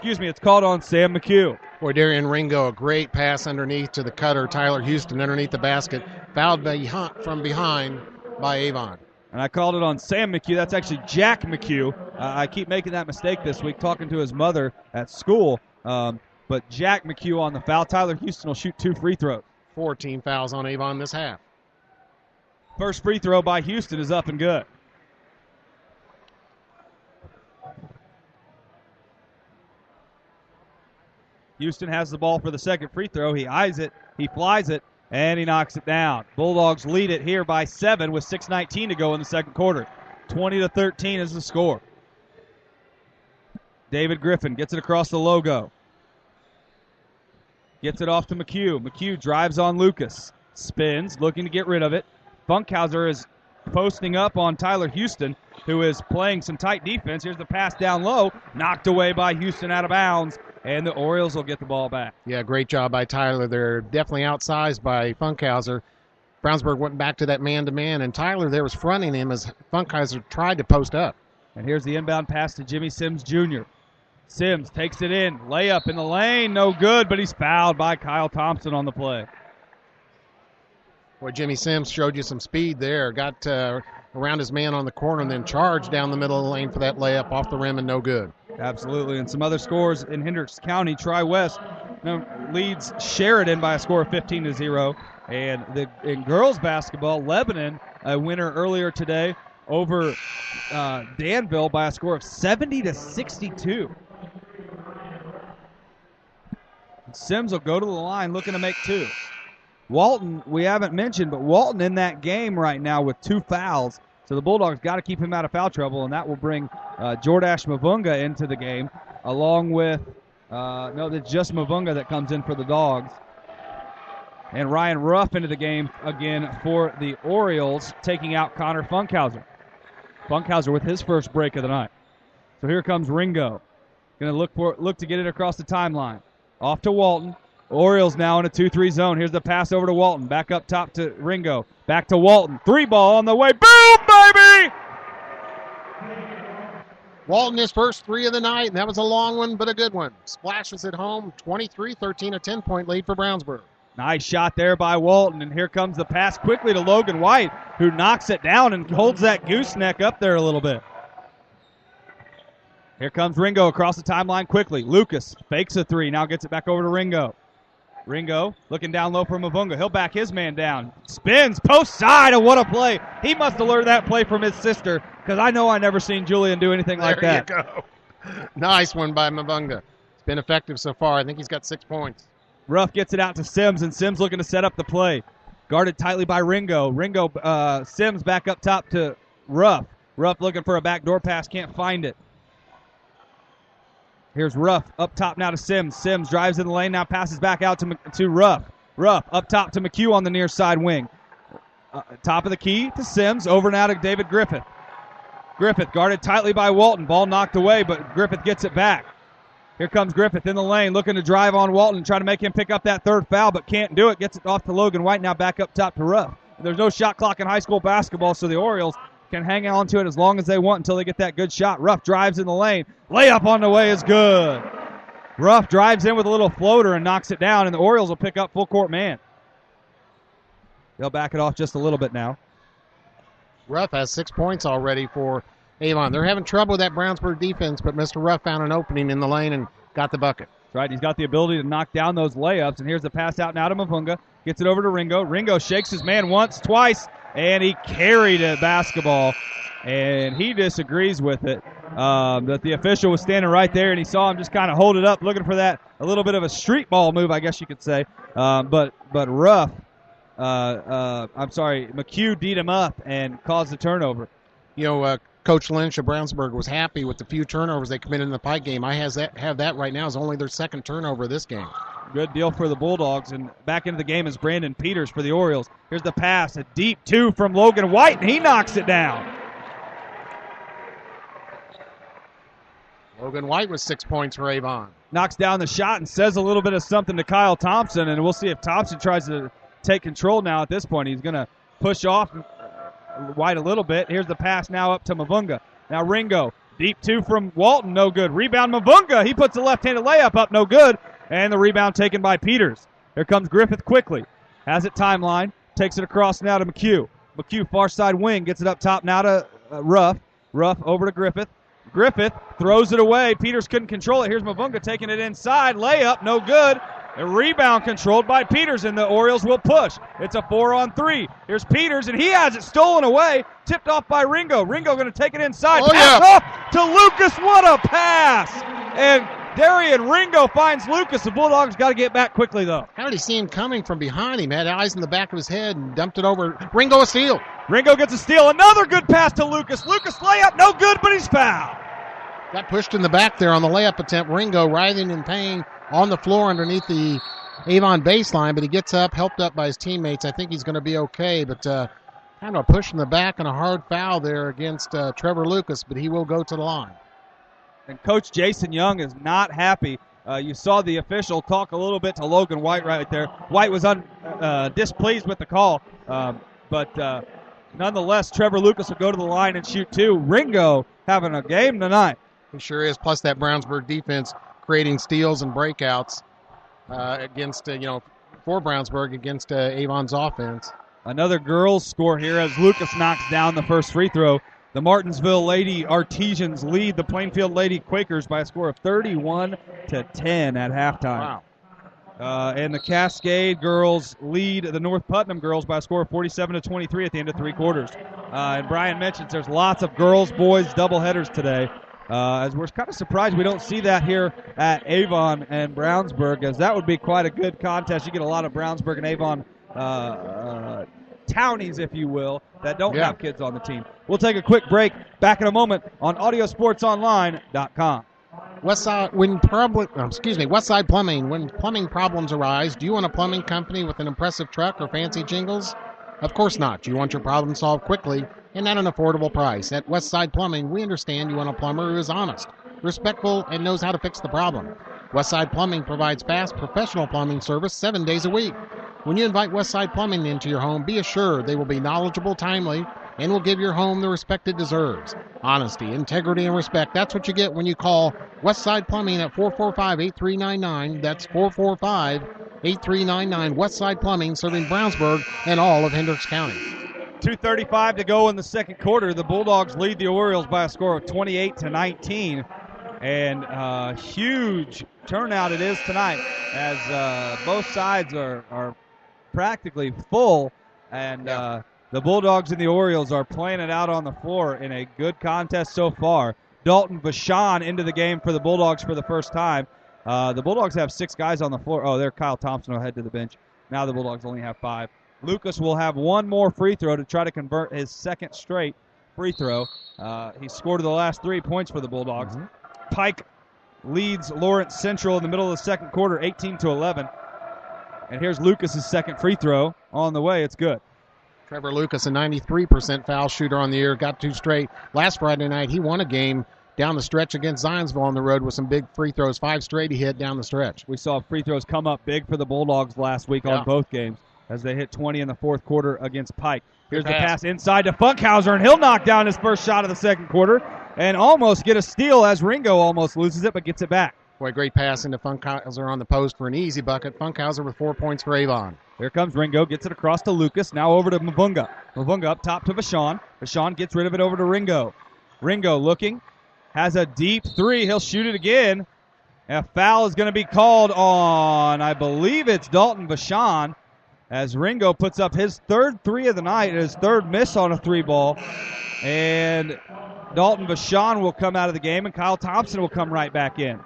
it's called on Sam McHugh. Boy, Darian Ringo, a great pass underneath to the cutter, Tyler Houston, underneath the basket. Fouled from behind by Avon. And I called it on Sam McHugh. That's actually Jack McHugh. I keep making that mistake this week, talking to his mother at school. But Jack McHugh on the foul. Tyler Houston will shoot 2 free throws. 14 fouls on Avon this half. First free throw by Houston is up and good. Houston has the ball for the second free throw. He eyes it, he flies it, and he knocks it down. Bulldogs lead it here by 7 with 6:19 to go in the second quarter. 20-13 is the score. David Griffin gets it across the logo. Gets it off to McHugh. McHugh drives on Lucas. Spins, looking to get rid of it. Funkhauser is posting up on Tyler Houston, who is playing some tight defense. Here's the pass down low. Knocked away by Houston out of bounds, and the Orioles will get the ball back. Yeah, great job by Tyler. They're definitely outsized by Funkhauser. Brownsburg went back to that man-to-man, and Tyler there was fronting him as Funkheiser tried to post up. And here's the inbound pass to Jimmy Sims Jr. Sims takes it in. Layup in the lane. No good, but he's fouled by Kyle Thompson on the play. Boy, Jimmy Sims showed you some speed there. Got around his man on the corner and then charged down the middle of the lane for that layup off the rim and no good. Absolutely. And some other scores in Hendricks County. Tri-West leads Sheridan by a score of 15-0. And in girls basketball, Lebanon, a winner earlier today over Danville by a score of 70-62. Sims will go to the line looking to make two. Walton, we haven't mentioned, but Walton in that game right now with 2 fouls. So the Bulldogs got to keep him out of foul trouble, and that will bring Jordash Mavunga into the game, along with, it's just Mavunga that comes in for the Dogs. And Ryan Ruff into the game again for the Orioles, taking out Connor Funkhauser. Funkhauser with his first break of the night. So here comes Ringo. Going to look to get it across the timeline. Off to Walton. Orioles now in a 2-3 zone. Here's the pass over to Walton. Back up top to Ringo. Back to Walton. 3-ball on the way. Boom, baby! Walton his first 3 of the night, and that was a long one, but a good one. Splashes at home, 23-13, a 10-point lead for Brownsburg. Nice shot there by Walton, and here comes the pass quickly to Logan White, who knocks it down and holds that gooseneck up there a little bit. Here comes Ringo across the timeline quickly. Lucas fakes a 3, now gets it back over to Ringo. Ringo looking down low for Mavunga. He'll back his man down. Spins, post side, and what a play. He must have learned that play from his sister, because I know I never seen Julian do anything like that. There you go. Nice one by Mavunga. It's been effective so far. I think he's got 6 points. Ruff gets it out to Sims, and Sims looking to set up the play. Guarded tightly by Ringo. Sims back up top to Ruff. Ruff looking for a backdoor pass, can't find it. Here's Ruff up top now to Sims. Sims drives in the lane, now passes back out to Ruff. Ruff up top to McHugh on the near side wing. Top of the key to Sims, over now to David Griffith. Griffith guarded tightly by Walton. Ball knocked away, but Griffith gets it back. Here comes Griffith in the lane, looking to drive on Walton, trying to make him pick up that third foul, but can't do it. Gets it off to Logan White, now back up top to Ruff. There's no shot clock in high school basketball, so the Orioles can hang on to it as long as they want until they get that good shot. Ruff drives in the lane. Layup on the way is good. Ruff drives in with a little floater and knocks it down, and the Orioles will pick up full court man. They'll back it off just a little bit now. Ruff has 6 points already for Avon. They're having trouble with that Brownsburg defense, but Mr. Ruff found an opening in the lane and got the bucket. That's right. He's got the ability to knock down those layups, and here's the pass out now to Mavunga. Gets it over to Ringo. Ringo shakes his man once, twice, and he carried a basketball, and he disagrees with it. That the official was standing right there, and he saw him just kind of hold it up, looking for that, a little bit of a street ball move, I guess you could say. But Ruff, McHugh D'd him up and caused the turnover. You know, Coach Lynch of Brownsburg was happy with the few turnovers they committed in the Pike game. I have that right now as only their second turnover this game. Good deal for the Bulldogs, and back into the game is Brandon Peters for the Orioles. Here's the pass, a deep 2 from Logan White, and he knocks it down. Logan White with 6 points for Avon. Knocks down the shot and says a little bit of something to Kyle Thompson, and we'll see if Thompson tries to take control now at this point. He's going to push off White a little bit. Here's the pass now up to Mavunga. Now Ringo, deep 2 from Walton, no good. Rebound Mavunga, he puts a left-handed layup up, no good. And the rebound taken by Peters. Here comes Griffith quickly. Has it timeline. Takes it across now to McHugh. McHugh, far side wing. Gets it up top now to Ruff. Ruff over to Griffith. Griffith throws it away. Peters couldn't control it. Here's Mavunga taking it inside. Layup, no good. A rebound controlled by Peters, and the Orioles will push. It's a 4-on-3. Here's Peters, and he has it stolen away. Tipped off by Ringo. Ringo going to take it inside. Pass off to Lucas. What a pass! And Darian Ringo finds Lucas. The Bulldogs got to get back quickly, though. How did he see him coming from behind him? Had eyes in the back of his head and dumped it over. Ringo a steal. Ringo gets a steal. Another good pass to Lucas. Lucas layup, no good, but he's fouled. Got pushed in the back there on the layup attempt. Ringo writhing in pain on the floor underneath the Avon baseline, but he gets up, helped up by his teammates. I think he's going to be okay, but kind of a push in the back and a hard foul there against Trevor Lucas, but he will go to the line. And Coach Jason Young is not happy You saw the official talk a little bit to Logan White right there. White was displeased with the call, but nonetheless, Trevor Lucas will go to the line and shoot 2. Ringo having a game tonight. He sure is. Plus that Brownsburg defense creating steals and breakouts against, for Brownsburg against Avon's offense. Another girls' score here as Lucas knocks down the first free throw. The Martinsville Lady Artesians lead the Plainfield Lady Quakers by a score of 31-10 at halftime. Wow. And the Cascade girls lead the North Putnam girls by a score of 47-23 at the end of 3 quarters. And Brian mentions there's lots of girls, boys doubleheaders today. As we're kind of surprised we don't see that here at Avon and Brownsburg, as that would be quite a good contest. You get a lot of Brownsburg and Avon townies, if you will, that don't have kids on the team. We'll take a quick break. Back in a moment on AudioSportsOnline.com. Westside Plumbing. When plumbing problems arise, do you want a plumbing company with an impressive truck or fancy jingles? Of course not. You want your problem solved quickly and at an affordable price. At Westside Plumbing, we understand you want a plumber who is honest, respectful, and knows how to fix the problem. Westside Plumbing provides fast, professional plumbing service 7 days a week. When you invite Westside Plumbing into your home, be assured they will be knowledgeable, timely, and will give your home the respect it deserves. Honesty, integrity, and respect. That's what you get when you call Westside Plumbing at 445-8399. That's 445-8399. Westside Plumbing, serving Brownsburg and all of Hendricks County. 2:35 to go in the second quarter. The Bulldogs lead the Orioles by a score of 28-19. And huge turnout it is tonight as both sides are practically full. And the Bulldogs and the Orioles are playing it out on the floor in a good contest so far. Dalton Vachon into the game for the Bulldogs for the first time. The Bulldogs have 6 guys on the floor. Oh, there Kyle Thompson will head to the bench. Now the Bulldogs only have 5. Lucas will have one more free throw to try to convert his second straight free throw. He scored the last 3 points for the Bulldogs. Mm-hmm. Pike leads Lawrence Central in the middle of the second quarter, 18-11. And here's Lucas's second free throw on the way. It's good. Trevor Lucas, a 93% foul shooter on the year, got 2 straight. Last Friday night, he won a game down the stretch against Zionsville on the road with some big free throws. 5 straight he hit down the stretch. We saw free throws come up big for the Bulldogs last week on both games as they hit 20 in the fourth quarter against Pike. Here's the pass inside to Funkhauser, and he'll knock down his first shot of the second quarter and almost get a steal as Ringo almost loses it but gets it back. Boy, great pass into Funkhauser on the post for an easy bucket. Funkhauser with 4 points for Avon. Here comes Ringo, gets it across to Lucas, now over to Mavunga. Mavunga up top to Vachon. Vachon gets rid of it over to Ringo. Ringo looking, has a deep 3. He'll shoot it again. A foul is going to be called on, I believe it's Dalton Vachon, as Ringo puts up his third 3 of the night and his third miss on a 3-ball. And Dalton Vachon will come out of the game, and Kyle Thompson will come right back in.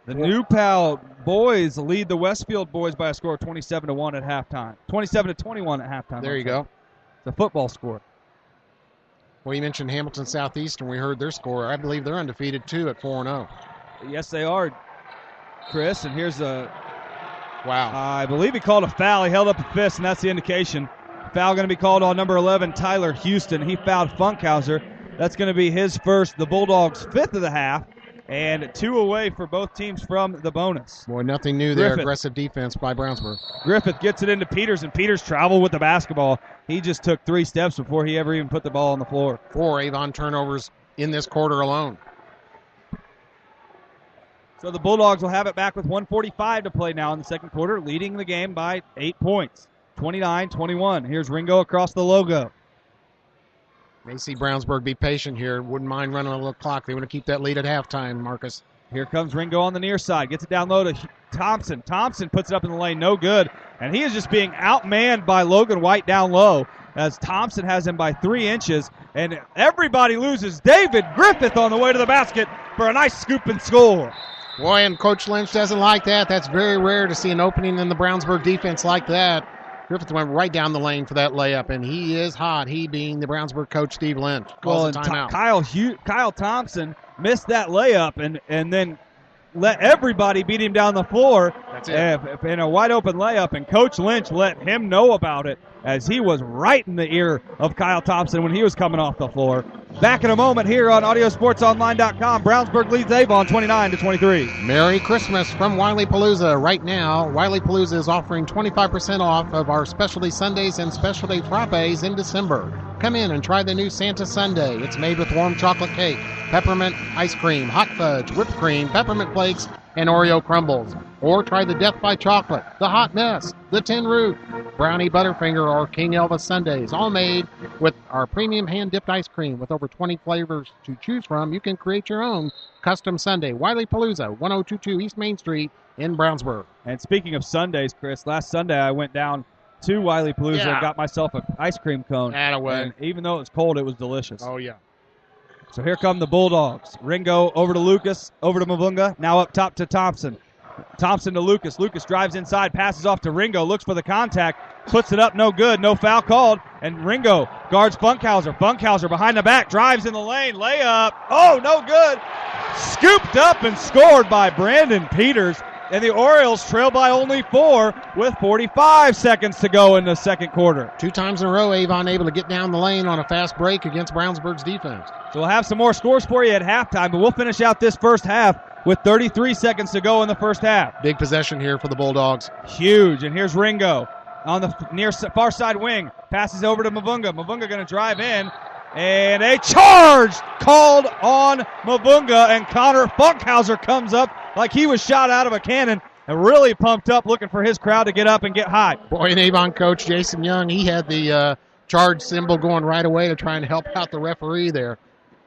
The New Pal boys lead the Westfield boys by a score of 27-1 at halftime. 27-21 at halftime. There you go. It's a football score. Well, you mentioned Hamilton Southeastern. We heard their score. I believe they're undefeated, too, at 4-0. Yes, they are, Chris. And here's a... Wow. I believe he called a foul. He held up a fist, and that's the indication. Foul going to be called on number 11, Tyler Houston. He fouled Funkhauser. That's going to be his first, the Bulldogs' 5th of the half. And 2 away for both teams from the bonus. Boy, nothing new there. Aggressive defense by Brownsburg. Griffith gets it into Peters, and Peters traveled with the basketball. He just took 3 steps before he ever even put the ball on the floor. 4 Avon turnovers in this quarter alone. So the Bulldogs will have it back with 1:45 to play now in the second quarter, leading the game by 8 points, 29-21. Here's Ringo across the logo. May see Brownsburg be patient here. Wouldn't mind running a little clock. They want to keep that lead at halftime, Marcus. Here comes Ringo on the near side. Gets it down low to Thompson. Thompson puts it up in the lane. No good. And he is just being outmanned by Logan White down low as Thompson has him by 3 inches. And everybody loses. David Griffith on the way to the basket for a nice scoop and score. Boy, and Coach Lynch doesn't like that. That's very rare to see an opening in the Brownsburg defense like that. Griffith went right down the lane for that layup, and he is hot, he being the Brownsburg coach, Steve Lynch. Calls a timeout. Kyle Thompson missed that layup and then let everybody beat him down the floor. That's it. In a wide-open layup, and Coach Lynch let him know about it as he was right in the ear of Kyle Thompson when he was coming off the floor. Back in a moment here on AudioSportsOnline.com. Brownsburg leads Avon 29-23. Merry Christmas from Wiley Palooza. Right now, Wiley Palooza is offering 25% off of our specialty sundaes and specialty frappes in December. Come in and try the new Santa Sundae. It's made with warm chocolate cake, peppermint ice cream, hot fudge, whipped cream, peppermint flakes, and Oreo crumbles. Or try the Death by Chocolate, the Hot Mess, the Tin Root, Brownie Butterfinger, or King Elvis sundaes, all made with our premium hand-dipped ice cream. With over 20 flavors to choose from, you can create your own custom sundae. Wiley Palooza, 1022 East Main Street in Brownsburg. And speaking of Sundays, Chris, last Sunday I went down to Wiley Palooza and got myself an ice cream cone. And even though it was cold, it was delicious. Oh, yeah. So here come the Bulldogs. Ringo over to Lucas, over to Mavunga, now up top to Thompson. Thompson to Lucas. Lucas drives inside, passes off to Ringo, looks for the contact, puts it up, no good, no foul called, and Ringo guards Funkhauser. Funkhauser behind the back, drives in the lane, layup, oh, no good. Scooped up and scored by Brandon Peters, and the Orioles trail by only 4 with 45 seconds to go in the second quarter. 2 times in a row, Avon able to get down the lane on a fast break against Brownsburg's defense. So we'll have some more scores for you at halftime, but we'll finish out this first half with 33 seconds to go in the first half. Big possession here for the Bulldogs. Huge, and here's Ringo on the near far side wing. Passes over to Mavunga. Mavunga going to drive in, and a charge called on Mavunga, and Connor Funkhauser comes up like he was shot out of a cannon and really pumped up, looking for his crowd to get up and get high. Boy, and Avon coach Jason Young, he had the charge symbol going right away to try and help out the referee there.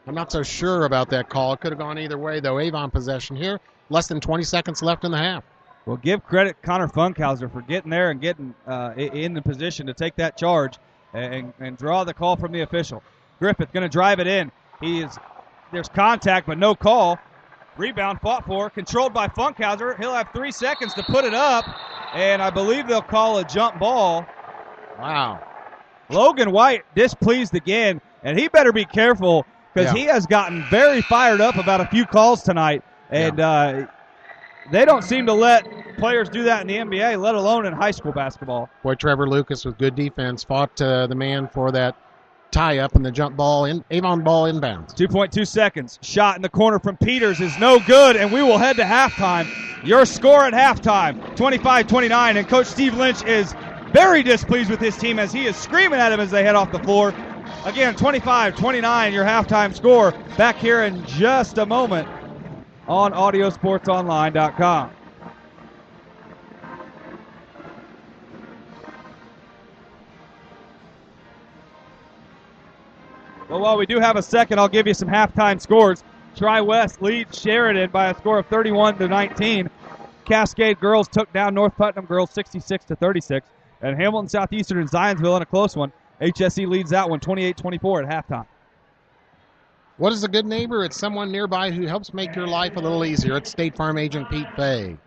I'm not so sure about that call. It could have gone either way, though. Avon possession here. Less than 20 seconds left in the half. Well, give credit Connor Funkhauser for getting there and getting in the position to take that charge and draw the call from the official. Griffith going to drive it in. There's contact, but no call. Rebound fought for, controlled by Funkhauser. He'll have 3 seconds to put it up, and I believe they'll call a jump ball. Wow. Logan White displeased again, and he better be careful because he has gotten very fired up about a few calls tonight, and they don't seem to let players do that in the NBA, let alone in high school basketball. Boy, Trevor Lucas with good defense fought the man for that tie-up, and the jump ball, Avon ball inbounds. 2.2 seconds. Shot in the corner from Peters is no good, and we will head to halftime. Your score at halftime, 25-29, and Coach Steve Lynch is very displeased with his team as he is screaming at him as they head off the floor. Again, 25-29, your halftime score. Back here in just a moment on AudioSportsOnline.com. Well, while we do have a second, I'll give you some halftime scores. Tri-West leads Sheridan by a score of 31-19. Cascade girls took down North Putnam girls 66-36. And Hamilton Southeastern and Zionsville in a close one. HSE leads that one 28-24 at halftime. What is a good neighbor? It's someone nearby who helps make your life a little easier. It's State Farm agent Pete Fay.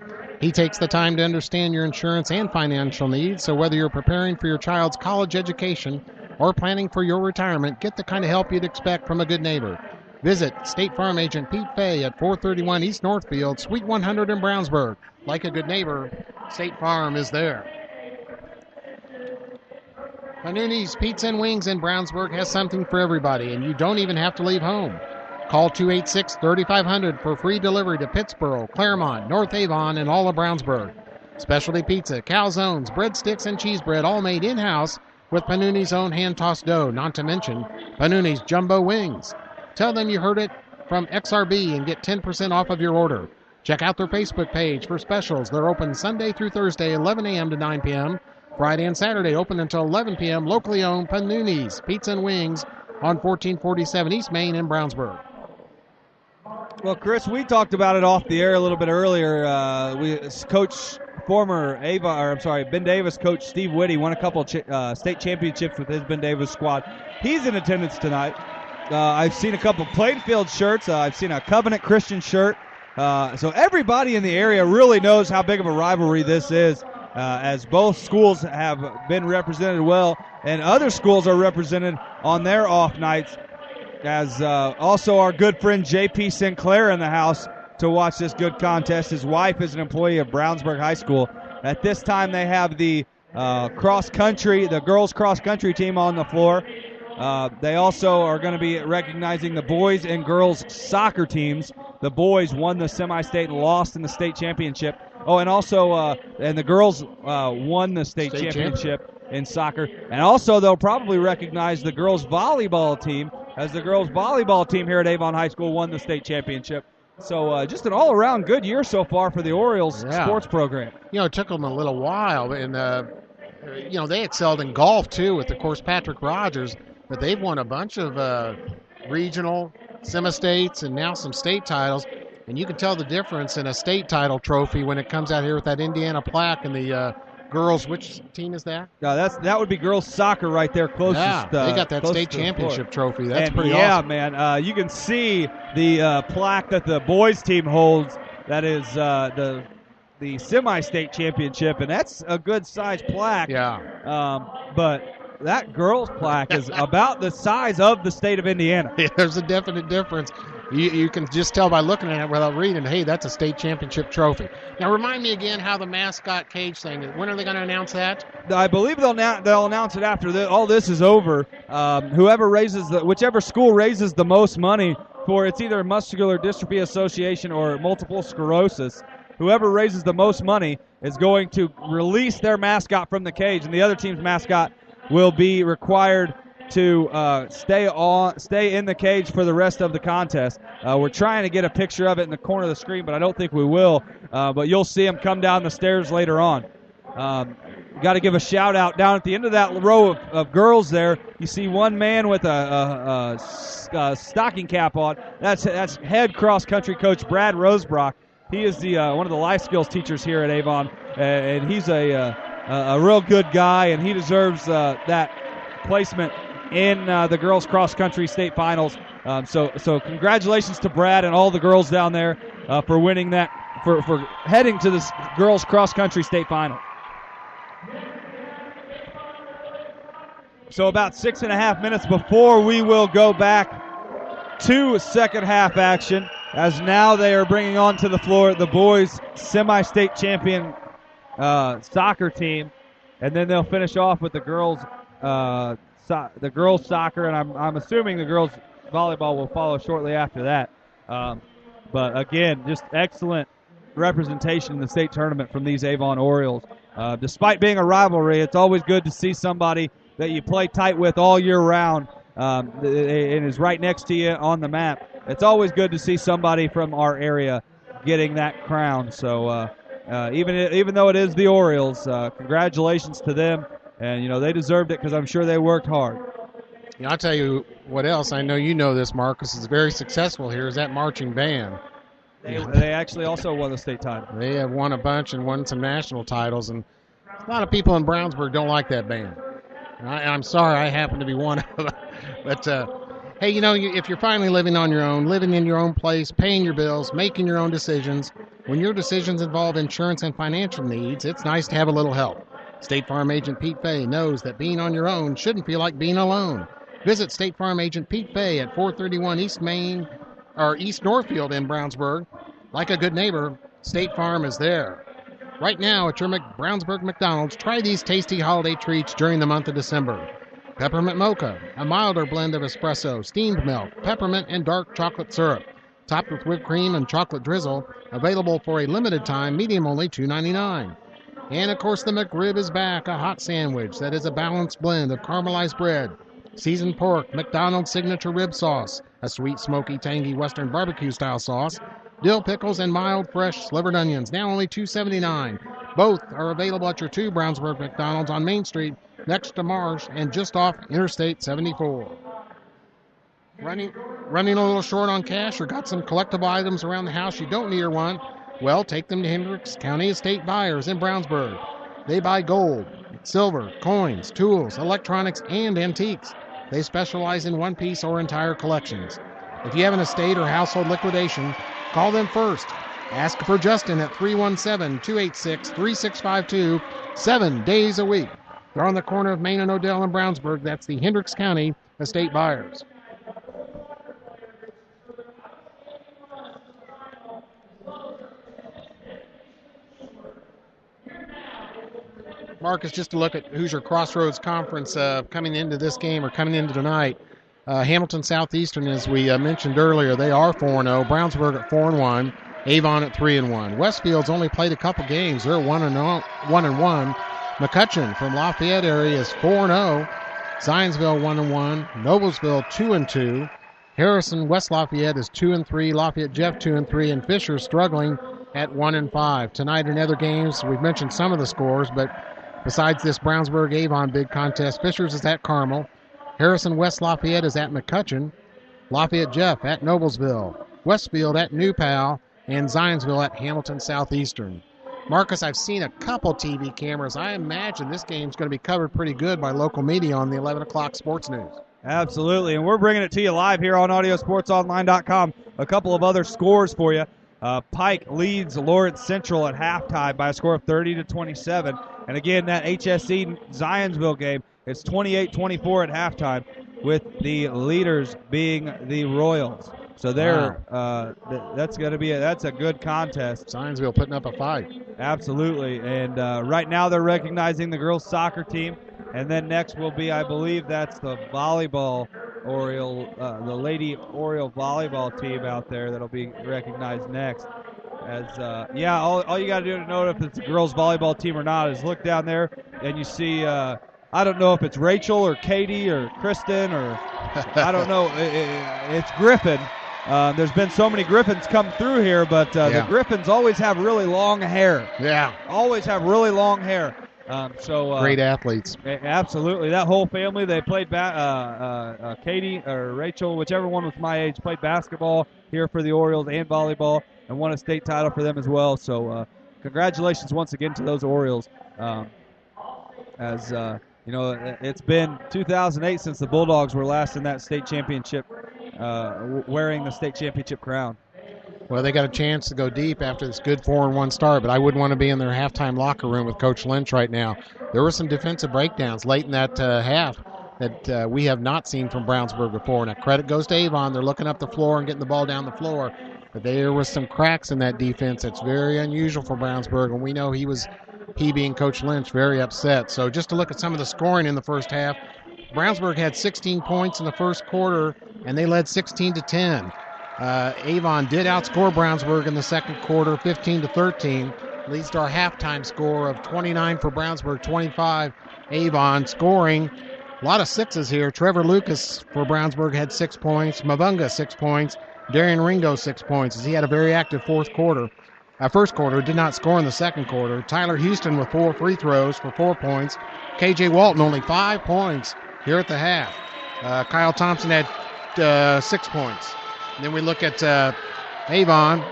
He takes the time to understand your insurance and financial needs, so whether you're preparing for your child's college education or planning for your retirement, get the kind of help you'd expect from a good neighbor. Visit State Farm agent Pete Fay at 431 East Northfield, Suite 100 in Brownsburg. Like a good neighbor, State Farm is there. Panuni's Pizza and Wings in Brownsburg has something for everybody, and you don't even have to leave home. Call 286-3500 for free delivery to Pittsboro, Claremont, North Avon, and all of Brownsburg. Specialty pizza, calzones, breadsticks, and cheese bread, all made in-house with Panuni's own hand-tossed dough, not to mention Panuni's Jumbo Wings. Tell them you heard it from XRB and get 10% off of your order. Check out their Facebook page for specials. They're open Sunday through Thursday, 11 a.m. to 9 p.m., Friday and Saturday open until 11 p.m. Locally owned Panuni's Pizza and Wings on 1447 East Main in Brownsburg. Well, Chris, we talked about it off the air a little bit earlier. Ben Davis coach Steve Whitty won a couple of state championships with his Ben Davis squad. He's in attendance tonight. I've seen a couple of Plainfield shirts. I've seen a Covenant Christian shirt. So everybody in the area really knows how big of a rivalry this is. As both schools have been represented well, and other schools are represented on their off nights, as also our good friend J.P. Sinclair in the house to watch this good contest. His wife is an employee of Brownsburg High School. At this time, they have the the girls cross-country team on the floor, They also are going to be recognizing the boys and girls soccer teams. The boys won the semi-state and lost in the state championship. Oh, and also, and the girls won the state championship in soccer. And also, they'll probably recognize the girls volleyball team, as the girls volleyball team here at Avon High School won the state championship. So just an all-around good year so far for the Orioles sports program. It took them a little while, and they excelled in golf too with, of course, Patrick Rogers, but they've won a bunch of regional, semi-states, and now some state titles. And you can tell the difference in a state title trophy when it comes out here with that Indiana plaque and the girls. Which team is that? That would be girls soccer right there, closest. Yeah, they got that state championship trophy. That's pretty awesome. Yeah, man. You can see the plaque that the boys team holds. That is the semi-state championship, and that's a good-sized plaque. Yeah. But that girls' plaque is about the size of the state of Indiana. Yeah, there's a definite difference. You can just tell by looking at it without reading, hey, that's a state championship trophy. Now, remind me again how the mascot cage thing is. When are they going to announce that? I believe they'll announce it after all this is over. Whichever school raises the most money for, it's either Muscular Dystrophy Association or Multiple Sclerosis, whoever raises the most money is going to release their mascot from the cage, and the other team's mascot will be required to stay in the cage for the rest of the contest. We're trying to get a picture of it in the corner of the screen, but I don't think we will. But you'll see him come down the stairs later on. Got to give a shout out down at the end of that row of girls there. You see one man with a stocking cap on. That's head cross country coach Brad Rosebrock. He is one of the life skills teachers here at Avon, and he's a real good guy, and he deserves that placement in the girls cross country state finals. So congratulations to Brad and all the girls down there for winning that, for heading to this girls cross country state final. So about 6.5 minutes before we will go back to second half action, as now they are bringing onto the floor the boys semi-state champion soccer team, and then they'll finish off with the girls soccer, and I'm assuming the girls volleyball will follow shortly after that. But again, just excellent representation in the state tournament from these Avon Orioles. Despite being a rivalry, it's always good to see somebody that you play tight with all year round and is right next to you on the map. It's always good to see somebody from our area getting that crown. So even though it is the Orioles, congratulations to them. And, they deserved it because I'm sure they worked hard. I'll tell you what else. I know you know this, Marcus, is very successful here, is that marching band. They actually also won the state title. They have won a bunch and won some national titles, and a lot of people in Brownsburg don't like that band. I'm sorry, I happen to be one of them. But, hey, if you're finally living on your own, living in your own place, paying your bills, making your own decisions, when your decisions involve insurance and financial needs, it's nice to have a little help. State Farm Agent Pete Fay knows that being on your own shouldn't feel like being alone. Visit State Farm Agent Pete Fay at 431 East Northfield in Brownsburg. Like a good neighbor, State Farm is there. Right now at your Brownsburg McDonald's, try these tasty holiday treats during the month of December. Peppermint Mocha, a milder blend of espresso, steamed milk, peppermint, and dark chocolate syrup, topped with whipped cream and chocolate drizzle, available for a limited time, medium only $2.99. And, of course, the McRib is back, a hot sandwich that is a balanced blend of caramelized bread, seasoned pork, McDonald's signature rib sauce, a sweet, smoky, tangy Western barbecue-style sauce, dill pickles, and mild, fresh slivered onions, now only $2.79. Both are available at your two Brownsburg McDonald's on Main Street, next to Marsh, and just off Interstate 74. Running a little short on cash or got some collectible items around the house you don't need or want? Well, take them to Hendricks County Estate Buyers in Brownsburg. They buy gold, silver, coins, tools, electronics, and antiques. They specialize in one-piece or entire collections. If you have an estate or household liquidation, call them first. Ask for Justin at 317-286-3652, 7 days a week. They're on the corner of Main and Odell in Brownsburg. That's the Hendricks County Estate Buyers. Marcus, just to look at Hoosier Crossroads Conference coming into this game or coming into tonight. Hamilton Southeastern, as we mentioned earlier, they are 4-0. Brownsburg at 4-1. Avon at 3-1. Westfield's only played a couple games. They're 1-1. McCutcheon from Lafayette area is 4-0. Zionsville 1-1. Noblesville 2-2. Harrison West Lafayette is 2-3. Lafayette Jeff 2-3, and Fisher struggling at 1-5. Tonight in other games, we've mentioned some of the scores, but besides this Brownsburg Avon big contest, Fisher's is at Carmel. Harrison West Lafayette is at McCutcheon. Lafayette Jeff at Noblesville. Westfield at New Pal, and Zionsville at Hamilton Southeastern. Marcus, I've seen a couple TV cameras. I imagine this game's going to be covered pretty good by local media on the 11 o'clock sports news. Absolutely, and we're bringing it to you live here on AudioSportsOnline.com. A couple of other scores for you. Pike leads Lawrence Central at halftime by a score of 30-27. And again, that HSE Zionsville game, it's 28-24 at halftime, with the leaders being the Royals. So that's going to be that's a good contest. Zionsville putting up a fight. Absolutely, and right now they're recognizing the girls soccer team, and then next will be, I believe, that's the volleyball Oriole, the Lady Oriole volleyball team out there that'll be recognized next. As all you got to do to know if it's a girls volleyball team or not is look down there and you see. I don't know if it's Rachel or Katie or Kristen or I don't know. It's Griffin. There's been so many Griffins come through here, but the Griffins always have really long hair. Yeah. Always have really long hair. Great athletes. Absolutely. That whole family, they played Katie or Rachel, whichever one was my age, played basketball here for the Orioles and volleyball and won a state title for them as well. So congratulations once again to those Orioles. It's been 2008 since the Bulldogs were last in that state championship, wearing the state championship crown. Well, they got a chance to go deep after this good 4-1 start, but I wouldn't want to be in their halftime locker room with Coach Lynch right now. There were some defensive breakdowns late in that half that we have not seen from Brownsburg before. Now, credit goes to Avon. They're looking up the floor and getting the ball down the floor, but there was some cracks in that defense. It's very unusual for Brownsburg, and we know he being Coach Lynch, very upset. So just to look at some of the scoring in the first half, Brownsburg had 16 points in the first quarter, and they led 16-10. Avon did outscore Brownsburg in the second quarter, 15-13. Leads to our halftime score of 29 for Brownsburg, 25 Avon. Scoring a lot of sixes here. Trevor Lucas for Brownsburg had 6 points. Mavunga 6 points. Darian Ringo 6 points, as he had a very active first quarter, did not score in the second quarter. Tyler Houston with 4 free throws for 4 points. KJ Walton only 5 points here at the half. Kyle Thompson had 6 points. And then we look at Avon.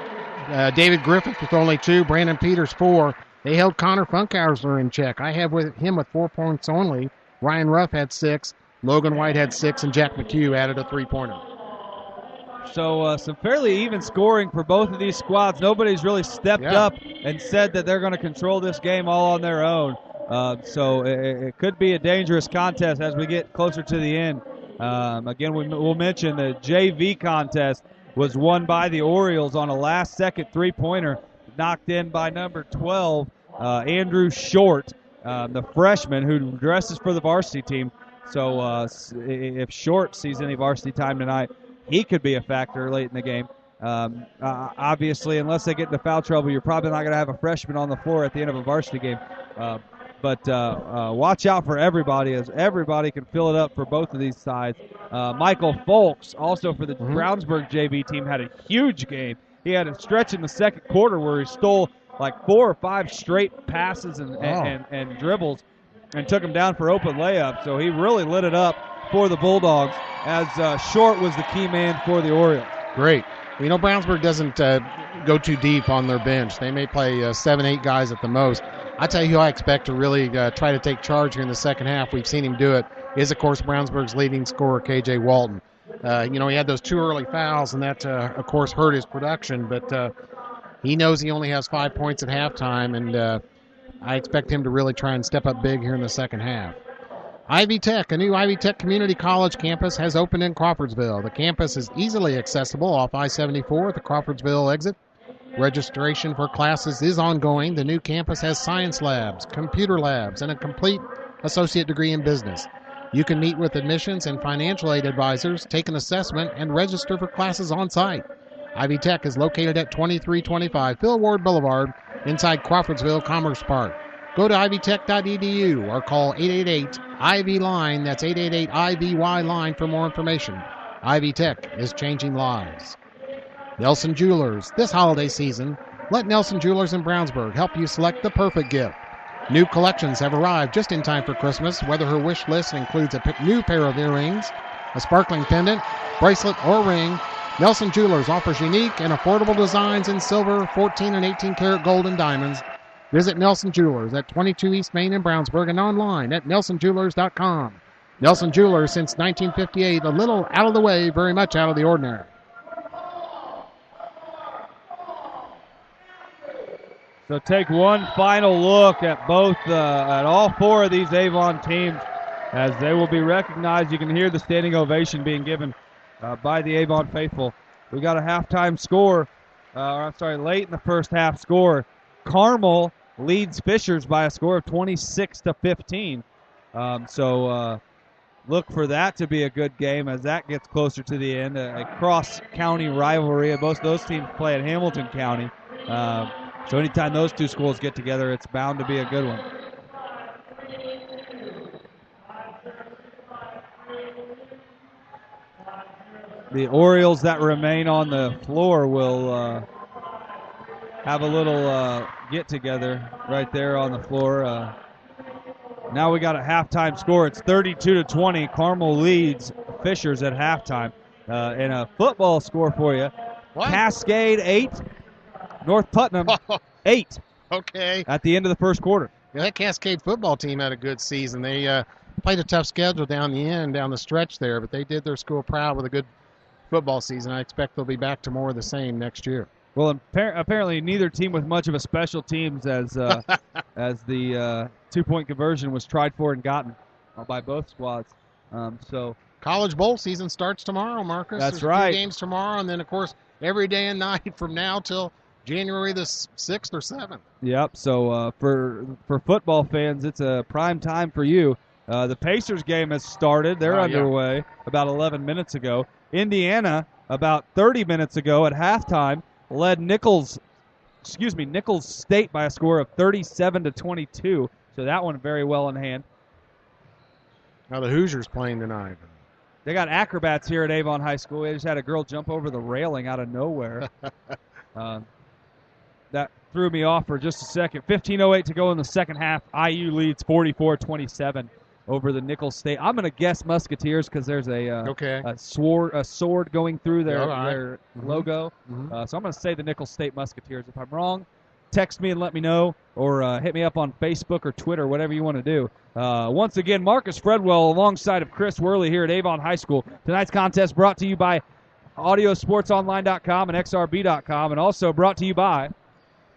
David Griffith with only 2. Brandon Peters 4. They held Connor Funkhauser in check. I have him with 4 points only. Ryan Ruff had 6. Logan White had 6. And Jack McHugh added a 3-pointer. So some fairly even scoring for both of these squads. Nobody's really stepped up and said that they're going to control this game all on their own. So it could be a dangerous contest as we get closer to the end. Again, we'll mention the JV contest was won by the Orioles on a last-second three-pointer knocked in by number 12, Andrew Short, the freshman who dresses for the varsity team. So if Short sees any varsity time tonight, he could be a factor late in the game. Obviously, unless they get into foul trouble, you're probably not going to have a freshman on the floor at the end of a varsity game. But watch out for everybody, as everybody can fill it up for both of these sides. Michael Folks, also for the Brownsburg JV team, had a huge game. He had a stretch in the second quarter where he stole like 4 or 5 straight passes and dribbles and took them down for open layups. So he really lit it up for the Bulldogs, as Short was the key man for the Orioles. Great. You know, Brownsburg doesn't go too deep on their bench. They may play 7, 8 guys at the most. I tell you who I expect to really try to take charge here in the second half. We've seen him do it. Is, of course, Brownsburg's leading scorer, KJ Walton. He had those 2 early fouls, and that, of course, hurt his production. But he knows he only has 5 points at halftime, and I expect him to really try and step up big here in the second half. Ivy Tech, a new Ivy Tech Community College campus, has opened in Crawfordsville. The campus is easily accessible off I-74 at the Crawfordsville exit. Registration for classes is ongoing. The new campus has science labs, computer labs, and a complete associate degree in business. You can meet with admissions and financial aid advisors, take an assessment, and register for classes on site. Ivy Tech is located at 2325 Phil Ward Boulevard inside Crawfordsville Commerce Park. Go to ivytech.edu or call 888-IVY-LINE. That's 888-IVY-LINE for more information. Ivy Tech is changing lives. Nelson Jewelers. This holiday season, let Nelson Jewelers in Brownsburg help you select the perfect gift. New collections have arrived just in time for Christmas, whether her wish list includes a new pair of earrings, a sparkling pendant, bracelet, or ring. Nelson Jewelers offers unique and affordable designs in silver, 14 and 18 karat gold, and diamonds. Visit Nelson Jewelers at 22 East Main in Brownsburg and online at nelsonjewelers.com. Nelson Jewelers since 1958, a little out of the way, very much out of the ordinary. So take one final look at at all four of these Avon teams as they will be recognized. You can hear the standing ovation being given by the Avon faithful. We got a halftime score, late in the first half score. Carmel leads Fishers by a score of 26-15. Look for that to be a good game as that gets closer to the end. A cross-county rivalry. Both those teams play at Hamilton County. So anytime those two schools get together, it's bound to be a good one. The Orioles that remain on the floor will have a little get-together right there on the floor. Now we got a halftime score. It's 32-20. Carmel leads Fishers at halftime. And a football score for you. What? Cascade 8. North Putnam 8. Okay. At the end of the first quarter. Yeah, that Cascade football team had a good season. They played a tough schedule down the stretch there, but they did their school proud with a good football season. I expect they'll be back to more of the same next year. Well, apparently neither team with much of a special teams as as the two-point conversion was tried for and gotten by both squads. College bowl season starts tomorrow, Marcus. That's There's right. 2 games tomorrow, and then, of course, every day and night from now till January the 6th or 7th. Yep, so for football fans, it's a prime time for you. The Pacers game has started. They're underway about 11 minutes ago. Indiana, about 30 minutes ago at halftime, led Nichols State by a score of 37-22. So that one very well in hand. Now the Hoosiers playing tonight. They got acrobats here at Avon High School. They just had a girl jump over the railing out of nowhere. That threw me off for just a second. 15:08 to go in the second half. IU leads 44-27 over the Nichols State. I'm going to guess Musketeers because there's a sword going through their logo. Mm-hmm. So I'm going to say the Nichols State Musketeers. If I'm wrong, text me and let me know, or hit me up on Facebook or Twitter, whatever you want to do. Once again, Marcus Fredwell alongside of Chris Worley here at Avon High School. Tonight's contest brought to you by AudioSportsOnline.com and XRB.com, and also brought to you by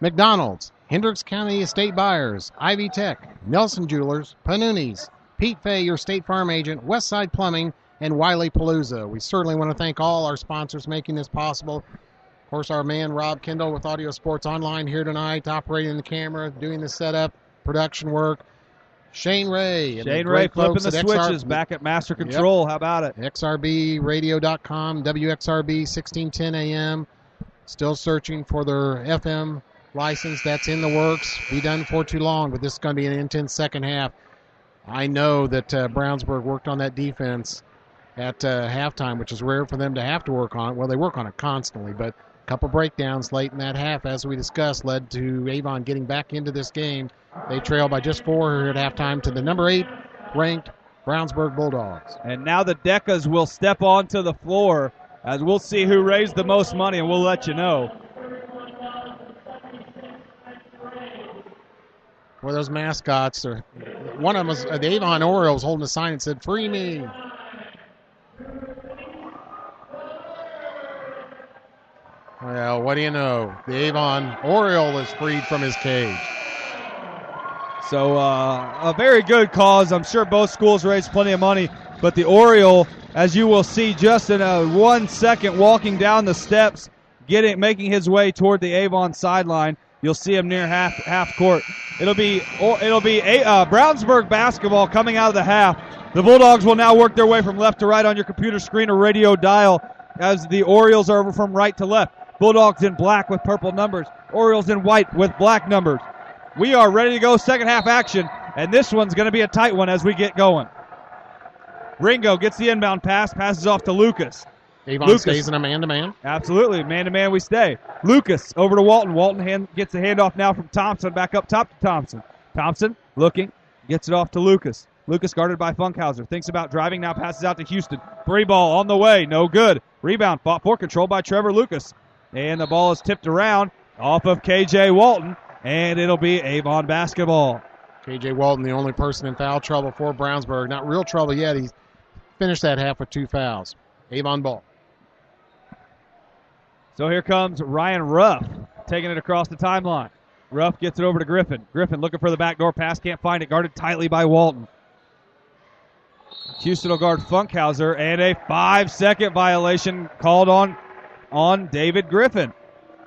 McDonald's, Hendricks County Estate Buyers, Ivy Tech, Nelson Jewelers, Panuni's, Pete Fay, your State Farm agent, Westside Plumbing, and Wiley Palooza. We certainly want to thank all our sponsors making this possible. Of course, our man Rob Kendall with Audio Sports Online here tonight, operating the camera, doing the setup, production work. Shane Ray flipping the switches back at Master Control. How about it? XRBradio.com, WXRB 1610 AM. Still searching for their FM license. That's in the works. Be done for too long, but this is going to be an intense second half. I know that Brownsburg worked on that defense at halftime, which is rare for them to have to work on it. Well, they work on it constantly, but a couple breakdowns late in that half, as we discussed, led to Avon getting back into this game. They trail by just 4 here at halftime to the number 8 ranked Brownsburg Bulldogs. And now the Decas will step onto the floor as we'll see who raised the most money, and we'll let you know. Well, those mascots, one of them was the Avon Orioles holding a sign that said, "Free me." Well, what do you know? The Avon Oriole is freed from his cage. So a very good cause. I'm sure both schools raised plenty of money, but the Oriole, as you will see just in a 1 second walking down the steps, making his way toward the Avon sideline. You'll see him near half court. It'll be Brownsburg basketball coming out of the half. The Bulldogs will now work their way from left to right on your computer screen or radio dial as the Orioles are from right to left. Bulldogs in black with purple numbers. Orioles in white with black numbers. We are ready to go second half action, and this one's going to be a tight one as we get going. Ringo gets the inbound pass, passes off to Lucas. Avon stays in a man-to-man. Absolutely, man-to-man we stay. Lucas over to Walton. Walton gets the handoff now from Thompson, back up top to Thompson. Thompson looking, gets it off to Lucas. Lucas guarded by Funkhauser. Thinks about driving, now passes out to Houston. Three ball on the way, no good. Rebound fought for, controlled by Trevor Lucas. And the ball is tipped around off of K.J. Walton, and it'll be Avon basketball. K.J. Walton, the only person in foul trouble for Brownsburg. Not real trouble yet. He's finished that half with 2 fouls. Avon ball. So here comes Ryan Ruff taking it across the timeline. Ruff gets it over to Griffin. Griffin looking for the backdoor pass, can't find it, guarded tightly by Walton. Houston will guard Funkhauser, and a 5-second violation called on David Griffith.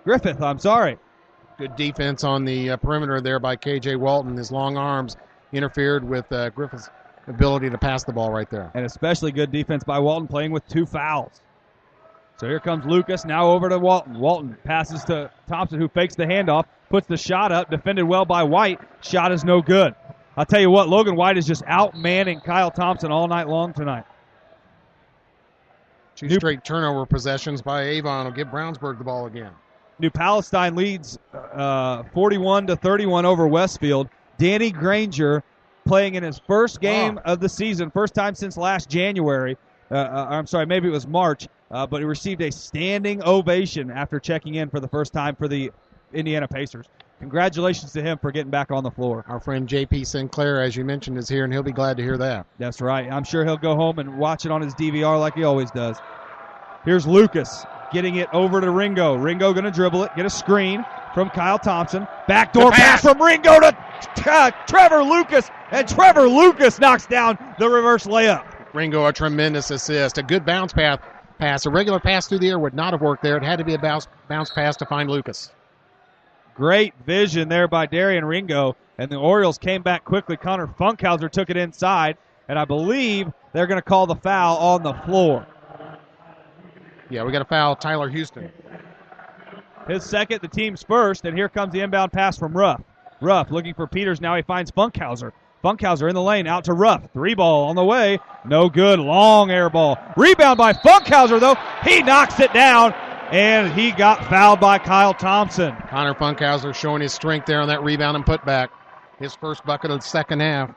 Good defense on the perimeter there by K.J. Walton. His long arms interfered with Griffith's ability to pass the ball right there. And especially good defense by Walton, playing with 2 fouls. So here comes Lucas, now over to Walton. Walton passes to Thompson, who fakes the handoff, puts the shot up, defended well by White. Shot is no good. I'll tell you what, Logan White is just out-manning Kyle Thompson all night long tonight. 2 straight turnover possessions by Avon will give Brownsburg the ball again. New Palestine leads 41-31 over Westfield. Danny Granger playing in his first game of the season, first time since last January. I'm sorry, maybe it was March, but he received a standing ovation after checking in for the first time for the Indiana Pacers. Congratulations to him for getting back on the floor. Our friend J.P. Sinclair, as you mentioned, is here, and he'll be glad to hear that. That's right. I'm sure he'll go home and watch it on his DVR like he always does. Here's Lucas getting it over to Ringo. Ringo going to dribble it, get a screen from Kyle Thompson. Backdoor pass from Ringo to Trevor Lucas, and Trevor Lucas knocks down the reverse layup. Ringo, a tremendous assist. A good bounce pass. A regular pass through the air would not have worked there. It had to be a bounce pass to find Lucas. Great vision there by Darian Ringo, and the Orioles came back quickly. Connor Funkhauser took it inside, and I believe they're going to call the foul on the floor. Yeah, we got to foul Tyler Houston. His second, the team's first, and here comes the inbound pass from Ruff. Ruff looking for Peters. Now he finds Funkhauser. Funkhauser in the lane, out to Ruff. 3 ball on the way. No good. Long air ball. Rebound by Funkhauser, though. He knocks it down, and he got fouled by Kyle Thompson. Connor Funkhauser showing his strength there on that rebound and putback. His first bucket of the second half.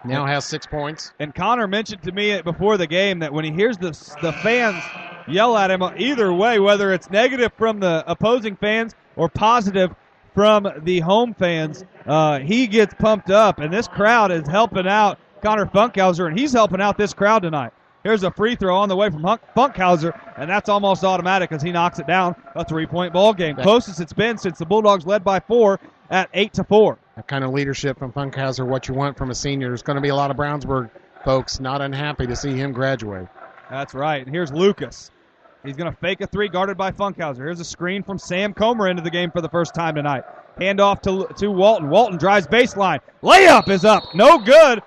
Now has 6 points. And Connor mentioned to me before the game that when he hears the fans yell at him either way, whether it's negative from the opposing fans or positive from the home fans, he gets pumped up. And this crowd is helping out Connor Funkhauser, and he's helping out this crowd tonight. Here's a free throw on the way from Funkhauser, and that's almost automatic as he knocks it down. A 3-point ball game. Closest it's been since the Bulldogs led by 4 at 8-4. That kind of leadership from Funkhauser, what you want from a senior. There's going to be a lot of Brownsburg folks not unhappy to see him graduate. That's right. And here's Lucas. He's going to fake a 3 guarded by Funkhauser. Here's a screen from Sam Comer into the game for the first time tonight. Handoff to Walton. Walton drives baseline. Layup is up. No good,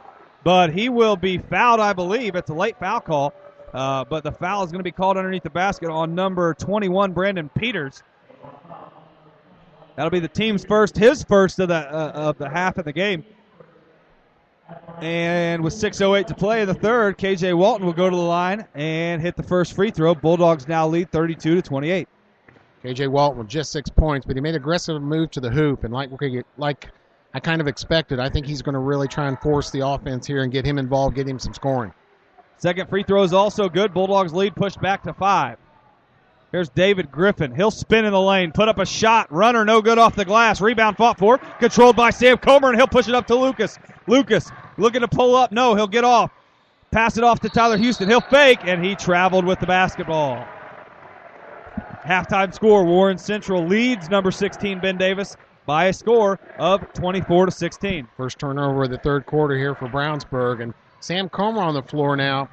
but he will be fouled, I believe. It's a late foul call, but the foul is going to be called underneath the basket on number 21, Brandon Peters. That'll be the team's first, his first of the half of the game. And with 6:08 to play in the third, K.J. Walton will go to the line and hit the first free throw. Bulldogs now lead 32-28. K.J. Walton with just 6 points, but he made an aggressive move to the hoop, and like I kind of expected, I think he's going to really try and force the offense here and get him involved, get him some scoring. Second free throw is also good. Bulldogs lead pushed back to 5. Here's David Griffin. He'll spin in the lane, put up a shot. Runner no good off the glass. Rebound fought for. Controlled by Sam Comer, and he'll push it up to Lucas. Lucas looking to pull up. No, he'll get off. Pass it off to Tyler Houston. He'll fake, and he traveled with the basketball. Halftime score, Warren Central leads number 16, Ben Davis, by a score of 24-16. First turnover of the third quarter here for Brownsburg, and Sam Comer on the floor now.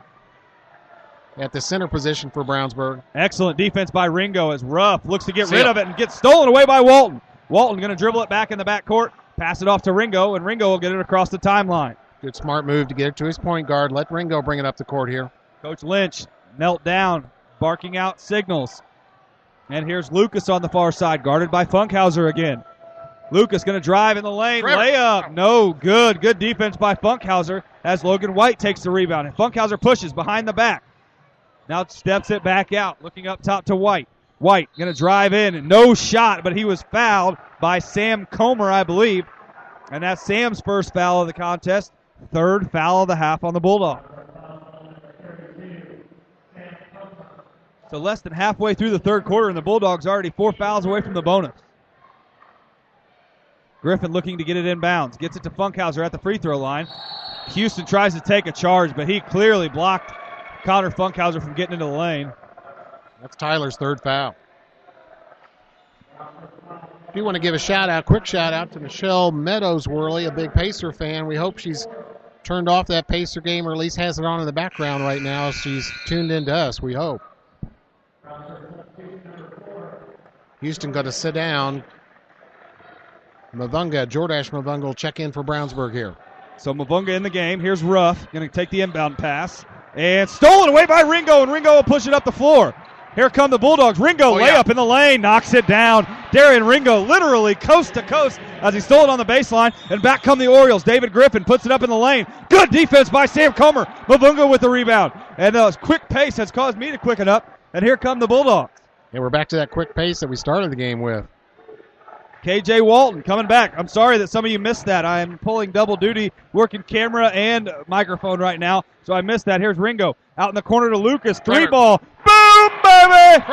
at the center position for Brownsburg. Excellent defense by Ringo as Ruff looks to get rid of it and gets stolen away by Walton. Walton going to dribble it back in the backcourt, pass it off to Ringo, and Ringo will get it across the timeline. Good smart move to get it to his point guard. Let Ringo bring it up the court here. Coach Lynch knelt down, barking out signals. And here's Lucas on the far side, guarded by Funkhauser again. Lucas going to drive in the lane. Layup. No good. Good defense by Funkhauser as Logan White takes the rebound. And Funkhauser pushes behind the back. Now steps it back out, looking up top to White. White going to drive in, and no shot, but he was fouled by Sam Comer, I believe. And that's Sam's first foul of the contest. Third foul of the half on the Bulldogs. So less than halfway through the third quarter, and the Bulldogs already 4 fouls away from the bonus. Griffin looking to get it inbounds. Gets it to Funkhauser at the free throw line. Houston tries to take a charge, but he clearly blocked Connor Funkhauser from getting into the lane. That's Tyler's third foul. I do want to give a quick shout out to Michelle Meadows-Worley, a big Pacer fan. We hope she's turned off that Pacer game, or at least has it on in the background right now. She's tuned into us, we hope. Houston got to sit down. Jordash Mavunga will check in for Brownsburg here. So Mavunga in the game. Here's Ruff going to take the inbound pass. And stolen away by Ringo, and Ringo will push it up the floor. Here come the Bulldogs. Ringo layup in the lane, knocks it down. Darian Ringo literally coast to coast as he stole it on the baseline. And back come the Orioles. David Griffin puts it up in the lane. Good defense by Sam Comer. Mavunga with the rebound. And quick pace has caused me to quicken up. And here come the Bulldogs. And we're back to that quick pace that we started the game with. KJ Walton coming back. I'm sorry that some of you missed that. I am pulling double duty, working camera and microphone right now, so I missed that. Here's Ringo out in the corner to Lucas. Three ball. Boom, baby!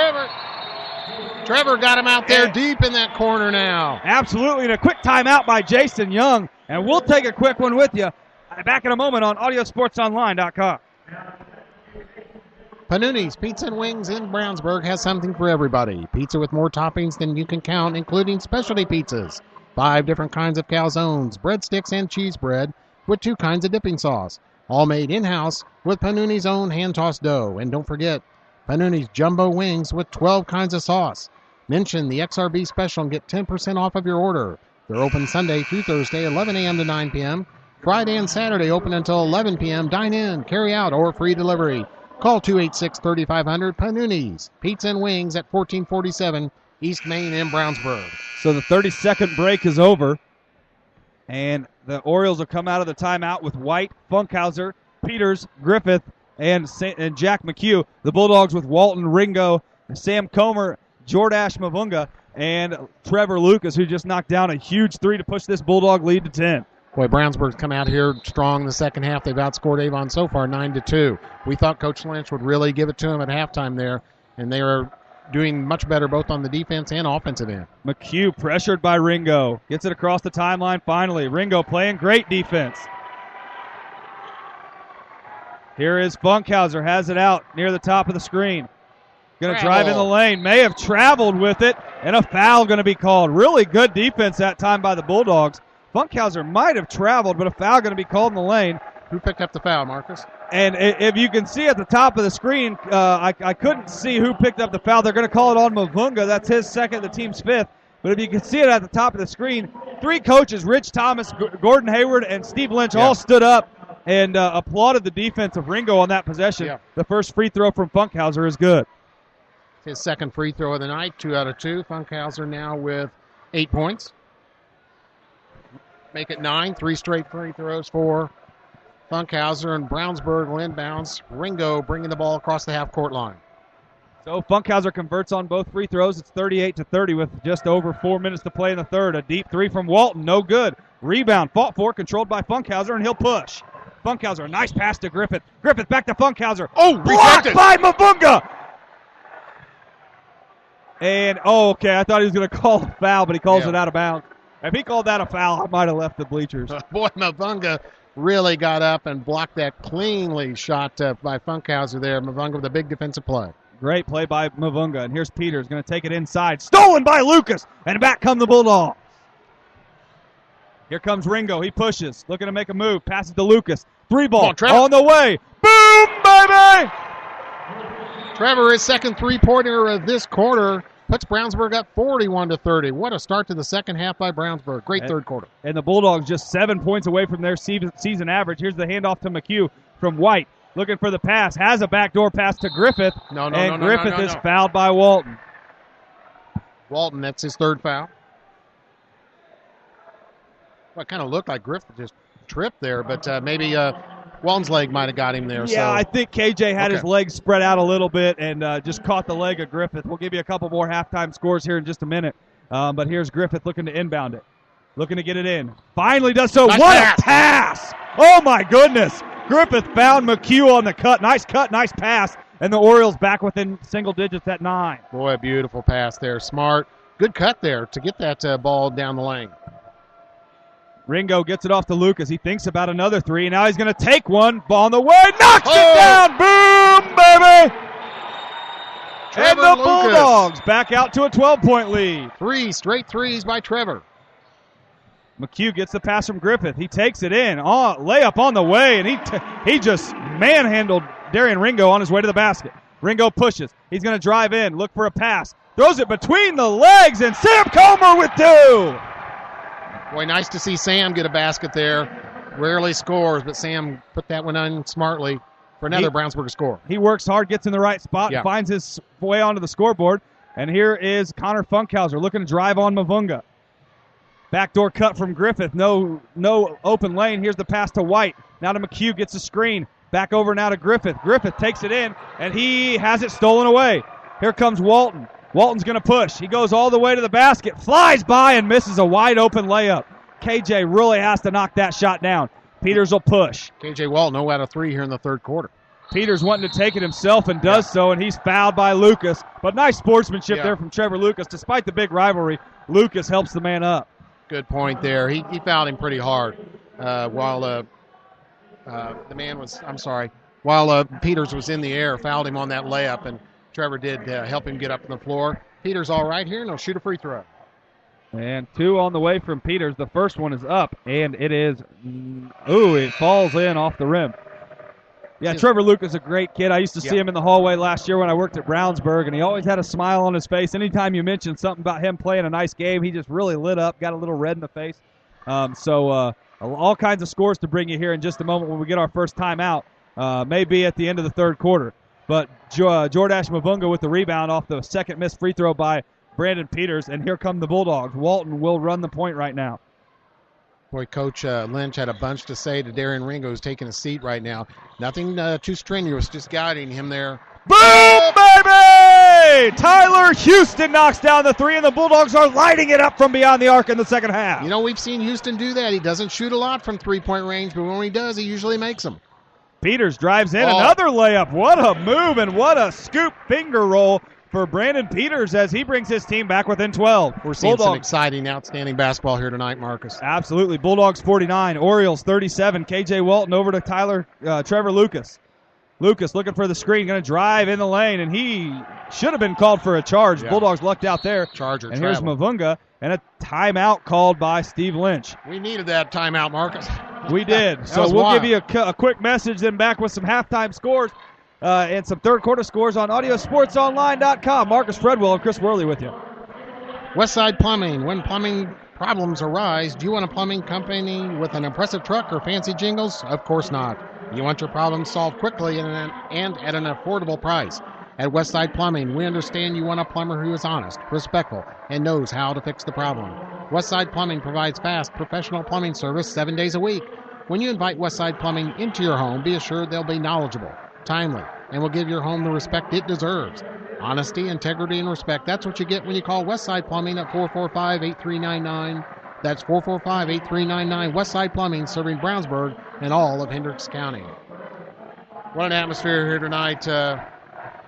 Trevor got him out there deep in that corner now. Absolutely, and a quick timeout by Jason Young. And we'll take a quick one with you. Back in a moment on audiosportsonline.com. Panuni's Pizza and Wings in Brownsburg has something for everybody. Pizza with more toppings than you can count, including specialty pizzas. 5 different kinds of calzones, breadsticks, and cheese bread with 2 kinds of dipping sauce. All made in-house with Panuni's own hand-tossed dough. And don't forget, Panuni's Jumbo Wings with 12 kinds of sauce. Mention the XRB special and get 10% off of your order. They're open Sunday through Thursday, 11 a.m. to 9 p.m. Friday and Saturday open until 11 p.m. Dine in, carry out, or free delivery. Call 286-3500 Panuni's Pizza and Wings at 1447 East Main in Brownsburg. So the 30-second break is over, and the Orioles will come out of the timeout with White, Funkhauser, Peters, Griffith, and Jack McHugh. The Bulldogs with Walton, Ringo, Sam Comer, Jordash Mavunga, and Trevor Lucas, who just knocked down a huge 3 to push this Bulldog lead to 10. Boy, Brownsburg's come out here strong in the second half. They've outscored Avon so far 9-2. We thought Coach Lynch would really give it to them at halftime there, and they are doing much better both on the defense and offensive end. McHugh pressured by Ringo. Gets it across the timeline finally. Ringo playing great defense. Here is Funkhauser. Has it out near the top of the screen. Going to drive in the lane. May have traveled with it, and a foul going to be called. Really good defense that time by the Bulldogs. Funkhauser might have traveled, but a foul going to be called in the lane. Who picked up the foul, Marcus? And if you can see at the top of the screen, I couldn't see who picked up the foul. They're going to call it on Mavunga. That's his second, the team's 5th. But if you can see it at the top of the screen, 3 coaches, Rich Thomas, Gordon Hayward, and Steve Lynch, all stood up and applauded the defense of Ringo on that possession. Yeah. The first free throw from Funkhauser is good. His second free throw of the night, 2 out of 2. Funkhauser now with 8 points. Make it 9, 3 straight free throws for Funkhauser, and Brownsburg will inbounds. Ringo bringing the ball across the half-court line. So Funkhauser converts on both free throws. It's 38-30 with just over 4 minutes to play in the third. A deep 3 from Walton, no good. Rebound, fought for, controlled by Funkhauser, and he'll push. Funkhauser, a nice pass to Griffith. Griffith back to Funkhauser. Oh, blocked by Mavunga! And, okay, I thought he was going to call a foul, but he calls it out of bounds. If he called that a foul, I might have left the bleachers. Boy, Mavunga really got up and blocked that cleanly shot by Funkhauser there. Mavunga with a big defensive play. Great play by Mavunga. And here's Peters going to take it inside. Stolen by Lucas. And back come the Bulldogs. Here comes Ringo. He pushes. Looking to make a move. Passes to Lucas. 3 ball on the way. Boom, baby! Trevor, his second three-pointer of this quarter, puts Brownsburg up 41-30. What a start to the second half by Brownsburg. Great third quarter. And the Bulldogs just 7 points away from their season average. Here's the handoff to McHugh from White. Looking for the pass. Has a backdoor pass to Griffith. Griffith is fouled by Walton. Walton, that's his third foul. Well, it kind of looked like Griffith just tripped there, but maybe Walton's leg might have got him there. Yeah, I think KJ had his legs spread out a little bit and just caught the leg of Griffith. We'll give you a couple more halftime scores here in just a minute. But here's Griffith looking to inbound it. Looking to get it in. Finally does so. Nice what a pass! Oh, my goodness. Griffith found McHugh on the cut, nice pass, and the Orioles back within single digits at 9. Boy, a beautiful pass there. Smart. Good cut there to get that ball down the lane. Ringo gets it off to Lucas. He thinks about another three, and now he's going to take one. Ball on the way. Knocks it down. Boom, baby. And the Bulldogs back out to a 12-point lead. 3 straight threes by Trevor. McHugh gets the pass from Griffith. He takes it in. Layup on the way, and he just manhandled Darian Ringo on his way to the basket. Ringo pushes. He's going to drive in, look for a pass. Throws it between the legs, and Sam Comer with 2. Boy, nice to see Sam get a basket there. Rarely scores, but Sam put that one on smartly for another Brownsburg score. He works hard, gets in the right spot, and finds his way onto the scoreboard. And here is Connor Funkhauser looking to drive on Mavunga. Backdoor cut from Griffith. No open lane. Here's the pass to White. Now to McHugh, gets a screen. Back over now to Griffith. Griffith takes it in, and he has it stolen away. Here comes Walton. Walton's going to push. He goes all the way to the basket, flies by, and misses a wide-open layup. KJ really has to knock that shot down. Peters will push. KJ Walton 0 out of 3 here in the third quarter. Peters wanting to take it himself and does so, and he's fouled by Lucas. But nice sportsmanship there from Trevor Lucas. Despite the big rivalry, Lucas helps the man up. Good point there. He fouled him pretty hard while Peters was in the air, fouled him on that layup, and Trevor did help him get up on the floor. Peters all right here, and he'll shoot a free throw. And 2 on the way from Peters. The first one is up, and it is, it falls in off the rim. Yeah, Trevor Lucas is a great kid. I used to see him in the hallway last year when I worked at Brownsburg, and he always had a smile on his face. Anytime you mentioned something about him playing a nice game, he just really lit up, got a little red in the face. All kinds of scores to bring you here in just a moment when we get our first timeout. Maybe at the end of the third quarter. But Jordash Mavunga with the rebound off the second missed free throw by Brandon Peters, and here come the Bulldogs. Walton will run the point right now. Boy, Coach Lynch had a bunch to say to Darian Ringo, who's taking a seat right now. Nothing too strenuous, just guiding him there. Boom, baby! Tyler Houston knocks down the 3, and the Bulldogs are lighting it up from beyond the arc in the second half. You know, we've seen Houston do that. He doesn't shoot a lot from three-point range, but when he does, he usually makes them. Peters drives in, another layup. What a move and what a scoop finger roll for Brandon Peters as he brings his team back within 12. We're seeing some exciting, outstanding basketball here tonight, Marcus. Absolutely. Bulldogs 49, Orioles 37. KJ Walton over to Trevor Lucas. Lucas looking for the screen, going to drive in the lane, and he should have been called for a charge. Yeah. Bulldogs lucked out there. Charger and here's Mavunga, and a timeout called by Steve Lynch. We needed that timeout, Marcus. We did. So we'll give you a quick message, then back with some halftime scores and some third quarter scores on audiosportsonline.com. Marcus Fredwell and Chris Worley with you. Westside Plumbing. When plumbing problems arise, do you want a plumbing company with an impressive truck or fancy jingles? Of course not. You want your problem solved quickly and at an affordable price. At Westside Plumbing, we understand you want a plumber who is honest, respectful, and knows how to fix the problem. Westside Plumbing provides fast, professional plumbing service 7 days a week. When you invite Westside Plumbing into your home, be assured they'll be knowledgeable, timely, and will give your home the respect it deserves. Honesty, integrity, and respect. That's what you get when you call Westside Plumbing at 445-8399. That's 445-8399. Westside Plumbing, serving Brownsburg and all of Hendricks County. What an atmosphere here tonight.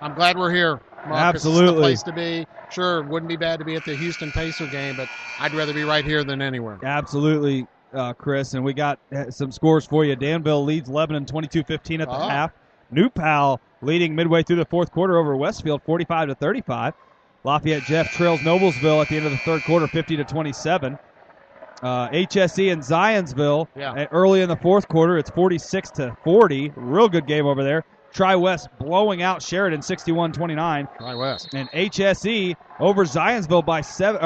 I'm glad we're here, Marcus. Absolutely. It's the place to be. Sure, it wouldn't be bad to be at the Houston Pacer game, but I'd rather be right here than anywhere. Absolutely, Chris. And we got some scores for you. Danville leads Lebanon 22-15 at the half. New Pal leading midway through the fourth quarter over Westfield 45-35. Lafayette Jeff trails Noblesville at the end of the third quarter 50-27. HSE and Zionsville early in the fourth quarter, it's 46-40. Real good game over there. Tri-West blowing out Sheridan 61-29. Tri-West. And HSE over Zionsville by 7.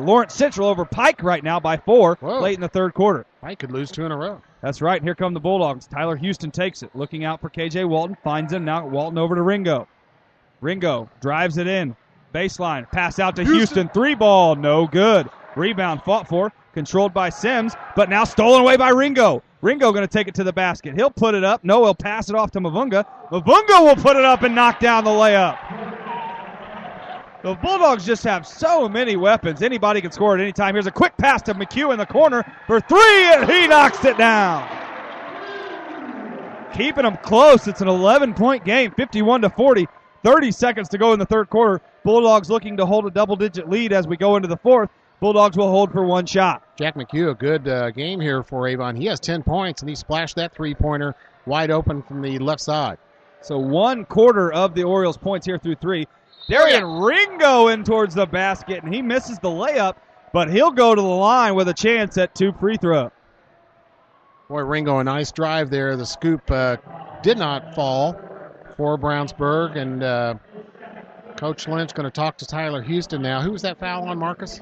Lawrence Central over Pike right now by 4 late in the third quarter. Pike could lose 2 in a row. That's right. Here come the Bulldogs. Tyler Houston takes it. Looking out for KJ Walton. Finds him. Now Walton over to Ringo. Ringo drives it in. Baseline. Pass out to Houston. 3-ball. No good. Rebound fought for. Controlled by Sims. But now stolen away by Ringo. Ringo going to take it to the basket. He'll put it up. No, he'll pass it off to Mavunga. Mavunga will put it up and knock down the layup. The Bulldogs just have so many weapons. Anybody can score at any time. Here's a quick pass to McHugh in the corner for 3, and he knocks it down. Keeping them close. It's an 11-point game, 51-40. 30 seconds to go in the third quarter. Bulldogs looking to hold a double-digit lead as we go into the fourth. Bulldogs will hold for 1 shot. Jack McHugh, a good game here for Avon. He has 10 points, and he splashed that three-pointer wide open from the left side. So 1/4 of the Orioles' points here through 3. Darian Ringo in towards the basket, and he misses the layup, but he'll go to the line with a chance at 2 free throws. Boy, Ringo, a nice drive there. The scoop did not fall for Brownsburg, and Coach Lynch going to talk to Tyler Houston now. Who was that foul on, Marcus?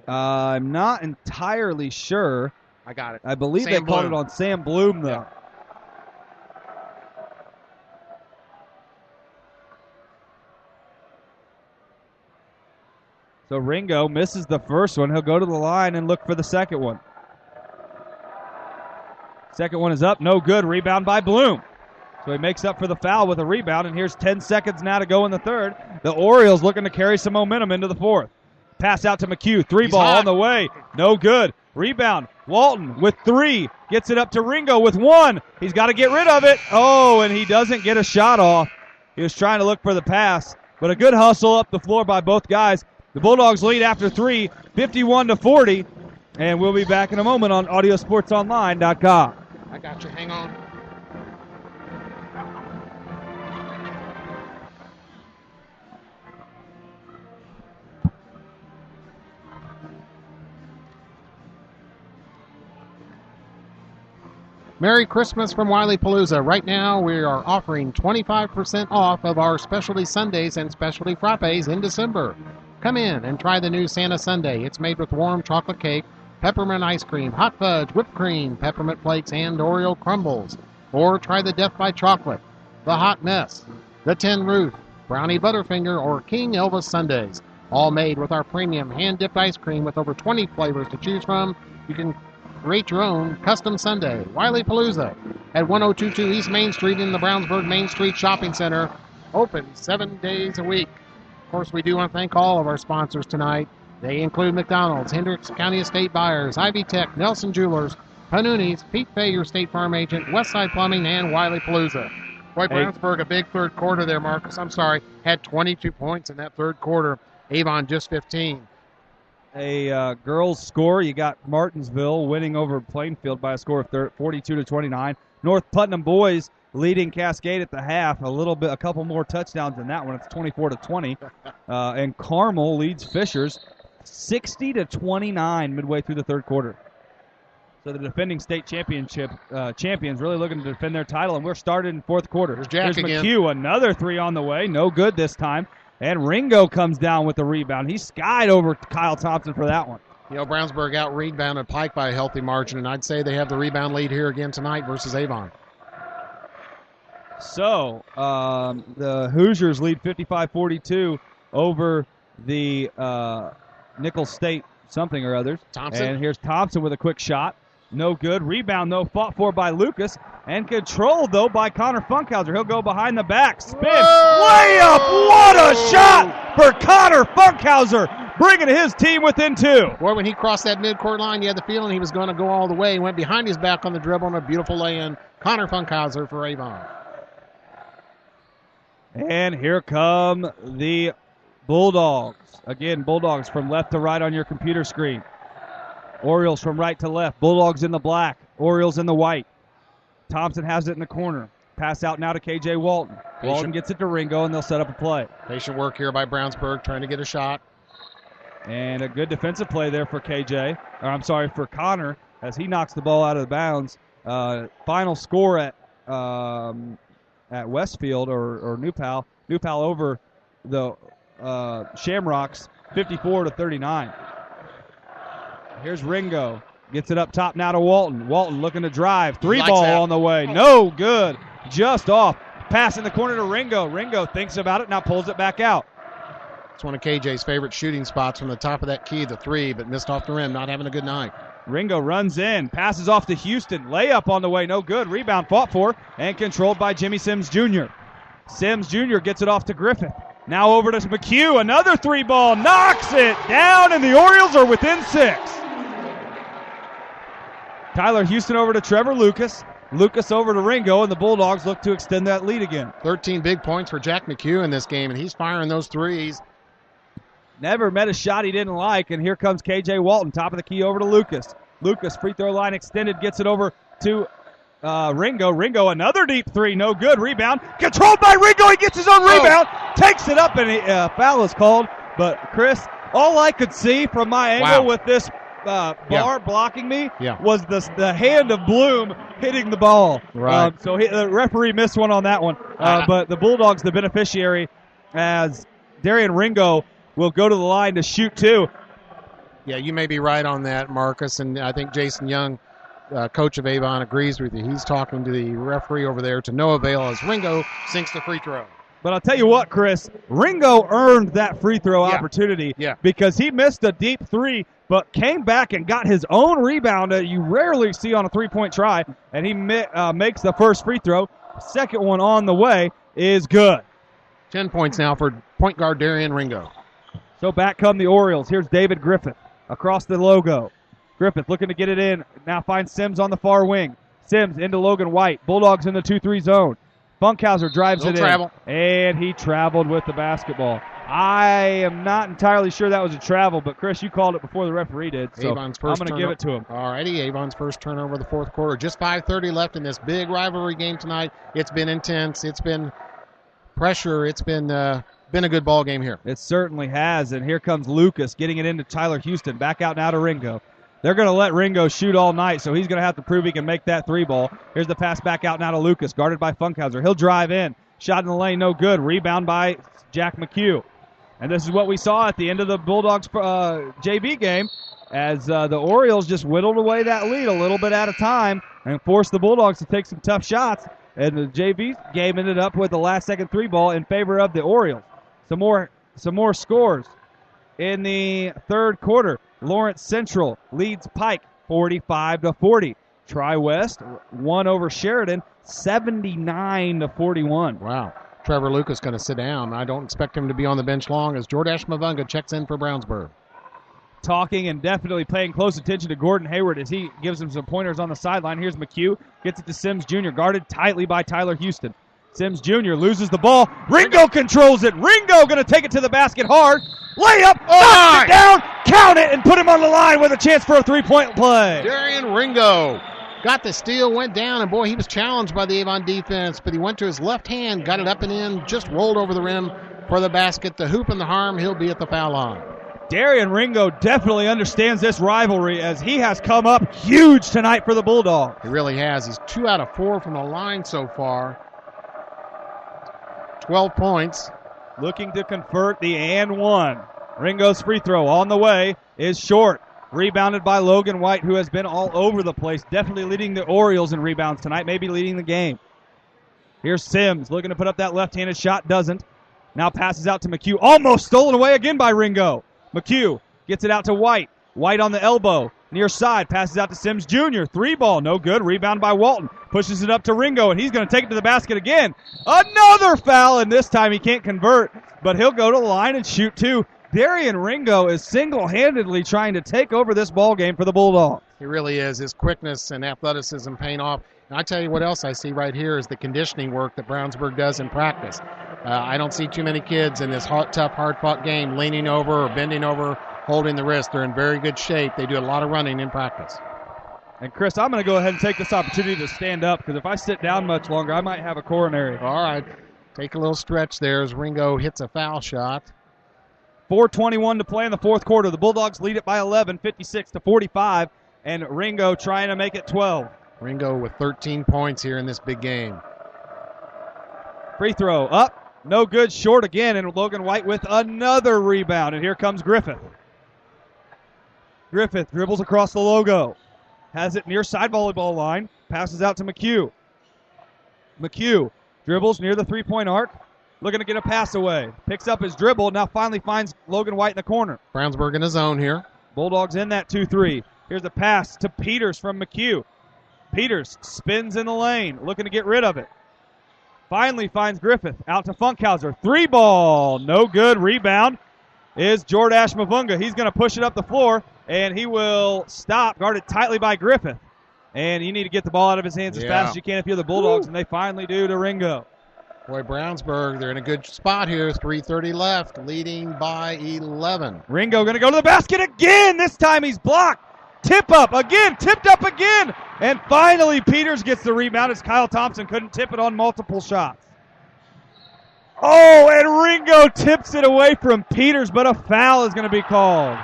I'm not entirely sure. I got it. I believe Sam they called Bloom. it on Sam Bloom, though. Yeah. So Ringo misses the first one. He'll go to the line and look for the second one. Second one is up. No good. Rebound by Bloom. So he makes up for the foul with a rebound, and here's 10 seconds now to go in the third. The Orioles looking to carry some momentum into the fourth. Pass out to McHugh. 3-ball on the way. No good. Rebound. Walton with 3. Gets it up to Ringo with 1. He's got to get rid of it. Oh, and he doesn't get a shot off. He was trying to look for the pass, but a good hustle up the floor by both guys. The Bulldogs lead after 3, 51-40, and we'll be back in a moment on audiosportsonline.com. I got you. Hang on. Merry Christmas from Wiley Palooza. Right now, we are offering 25% off of our specialty sundaes and specialty frappes in December. Come in and try the new Santa Sundae. It's made with warm chocolate cake, peppermint ice cream, hot fudge, whipped cream, peppermint flakes, and Oreo crumbles. Or try the Death by Chocolate, the Hot Mess, the Tin Roof, Brownie Butterfinger, or King Elvis Sundaes. All made with our premium hand-dipped ice cream with over 20 flavors to choose from. You can create your own custom sundae. Wiley Palooza at 1022 East Main Street in the Brownsburg Main Street Shopping Center. Open 7 days a week. Of course, we do want to thank all of our sponsors tonight. They include McDonald's, Hendricks County Estate Buyers, Ivy Tech, Nelson Jewelers, Panuni's, Pete Fay, your State Farm agent, Westside Plumbing, and Wiley Palooza. Boy, Brownsburg, a big third quarter there, Marcus. I'm sorry, had 22 points in that third quarter. Avon just 15. A girls score. You got Martinsville winning over Plainfield by a score of 42-29. North Putnam boys leading Cascade at the half. A couple more touchdowns than that one. It's 24-20. And Carmel leads Fishers 60-29 midway through the third quarter. So the defending state championship champions really looking to defend their title, and we're started in fourth quarter. There's Jack again. McHugh, another 3 on the way. No good this time. And Ringo comes down with the rebound. He skied over Kyle Thompson for that one. You know, Brownsburg out-rebounded Pike by a healthy margin, and I'd say they have the rebound lead here again tonight versus Avon. So the Hoosiers lead 55-42 over the Nichols State something or others. Thompson. And here's Thompson with a quick shot. No good. Rebound, though, fought for by Lucas. And controlled, though, by Connor Funkhauser. He'll go behind the back. Spin. Layup. What a shot for Connor Funkhauser, bringing his team within 2. Boy, when he crossed that midcourt line, you had the feeling he was going to go all the way. He went behind his back on the dribble and a beautiful lay-in. Connor Funkhauser for Avon. And here come the Bulldogs. Again, Bulldogs from left to right on your computer screen. Orioles from right to left. Bulldogs in the black. Orioles in the white. Thompson has it in the corner. Pass out now to KJ Walton. Walton gets it to Ringo, and they'll set up a play. Patient work here by Brownsburg, trying to get a shot. And a good defensive play there for for Connor, as he knocks the ball out of bounds. Final score at at Westfield or New Pal. New Pal over the Shamrocks, 54-39. Here's Ringo. Gets it up top now to Walton. Walton looking to drive. Three ball on the way. No good. Just off. Pass in the corner to Ringo. Ringo thinks about it, now pulls it back out. It's one of KJ's favorite shooting spots from the top of that key, the three, but missed off the rim, not having a good night. Ringo runs in, passes off to Houston. Layup on the way, no good. Rebound fought for and controlled by Jimmy Sims Jr. Sims Jr. gets it off to Griffith. Now over to McHugh. Another three ball. Knocks it down, and the Orioles are within 6. Tyler Houston over to Trevor Lucas. Lucas over to Ringo, and the Bulldogs look to extend that lead again. 13 big points for Jack McHugh in this game, and he's firing those threes. Never met a shot he didn't like, and here comes K.J. Walton, top of the key over to Lucas. Lucas, free throw line extended, gets it over to Ringo. Ringo, another deep three, no good. Rebound, controlled by Ringo. He gets his own rebound, takes it up, and foul is called. But, Chris, all I could see from my angle with this bar blocking me was the hand of Bloom hitting the ball. Right. So the referee missed one on that one. But the Bulldogs, the beneficiary, as Darian Ringo will go to the line to shoot 2. Yeah, you may be right on that, Marcus, and I think Jason Young, coach of Avon, agrees with you. He's talking to the referee over there to no avail as Ringo sinks the free throw. But I'll tell you what, Chris, Ringo earned that free throw opportunity because he missed a deep three, but came back and got his own rebound that you rarely see on a three-point try, and he makes the first free throw. Second one on the way is good. 10 points now for point guard Darian Ringo. So back come the Orioles. Here's David Griffith across the logo. Griffith looking to get it in. Now finds Sims on the far wing. Sims into Logan White. Bulldogs in the 2-3 zone. Funkhauser drives it in. And he traveled with the basketball. I am not entirely sure that was a travel, but Chris, you called it before the referee did, so I'm going to give it to him. All righty, Avon's first turnover of the fourth quarter. Just 5:30 left in this big rivalry game tonight. It's been intense. It's been pressure. It's been a good ball game here. It certainly has, and here comes Lucas getting it into Tyler Houston. Back out now to Ringo. They're going to let Ringo shoot all night, so he's going to have to prove he can make that three ball. Here's the pass back out now to Lucas, guarded by Funkhauser. He'll drive in. Shot in the lane, no good. Rebound by Jack McHugh. And this is what we saw at the end of the Bulldogs JV game as the Orioles just whittled away that lead a little bit at a time and forced the Bulldogs to take some tough shots. And the JV game ended up with the last-second three ball in favor of the Orioles. Some more scores in the third quarter. Lawrence Central leads Pike 45-40. Tri-West won over Sheridan 79-41. Wow. Trevor Lucas going to sit down. I don't expect him to be on the bench long as Jordash Mavunga checks in for Brownsburg. Talking and definitely paying close attention to Gordon Hayward as he gives him some pointers on the sideline. Here's McHugh. Gets it to Sims Jr. Guarded tightly by Tyler Houston. Sims Jr. loses the ball. Ringo controls it. Ringo going to take it to the basket hard. Layup. Knocks it down. Count it and put him on the line with a chance for a three-point play. Darian Ringo got the steal, went down, and boy, he was challenged by the Avon defense, but he went to his left hand, got it up and in, just rolled over the rim for the basket. The hoop and the harm, he'll be at the foul line. Darian Ringo definitely understands this rivalry as he has come up huge tonight for the Bulldogs. He really has. He's 2 out of 4 from the line so far. 12 points. Looking to convert the and one. Ringo's free throw on the way is short. Rebounded by Logan White, who has been all over the place. Definitely leading the Orioles in rebounds tonight, maybe leading the game. Here's Sims looking to put up that left-handed shot, doesn't. Now passes out to McHugh. Almost stolen away again by Ringo. McHugh gets it out to White. White on the elbow. Near side. Passes out to Sims Jr. Three ball. No good. Rebound by Walton. Pushes it up to Ringo, and he's going to take it to the basket again. Another foul, and this time he can't convert, but he'll go to the line and shoot 2. Darian Ringo is single-handedly trying to take over this ball game for the Bulldogs. He really is. His quickness and athleticism paying off. And I tell you what else I see right here is the conditioning work that Brownsburg does in practice. I don't see too many kids in this tough, hard-fought game leaning over or bending over, holding the wrist. They're in very good shape. They do a lot of running in practice. And, Chris, I'm going to go ahead and take this opportunity to stand up because if I sit down much longer, I might have a coronary. All right. Take a little stretch there as Ringo hits a foul shot. 4:21 to play in the fourth quarter. The Bulldogs lead it by 11, 56-45, and Ringo trying to make it 12. Ringo with 13 points here in this big game. Free throw up, no good, short again, and Logan White with another rebound. And here comes Griffith. Griffith dribbles across the logo. Has it near side volleyball line. Passes out to McHugh. McHugh dribbles near the three-point arc. Looking to get a pass away. Picks up his dribble. Now finally finds Logan White in the corner. Brownsburg in his zone here. Bulldogs in that 2-3. Here's a pass to Peters from McHugh. Peters spins in the lane. Looking to get rid of it. Finally finds Griffith. Out to Funkhauser. Three ball. No good. Rebound is Jordash Mavunga. He's going to push it up the floor. And he will stop, guarded tightly by Griffith. And you need to get the ball out of his hands as fast as you can if you're the Bulldogs, and they finally do to Ringo. Boy, Brownsburg, they're in a good spot here. 3:30 left, leading by 11. Ringo going to go to the basket again. This time he's blocked. Tip up again, tipped up again. And finally Peters gets the rebound as Kyle Thompson couldn't tip it on multiple shots. Oh, and Ringo tips it away from Peters, but a foul is going to be called.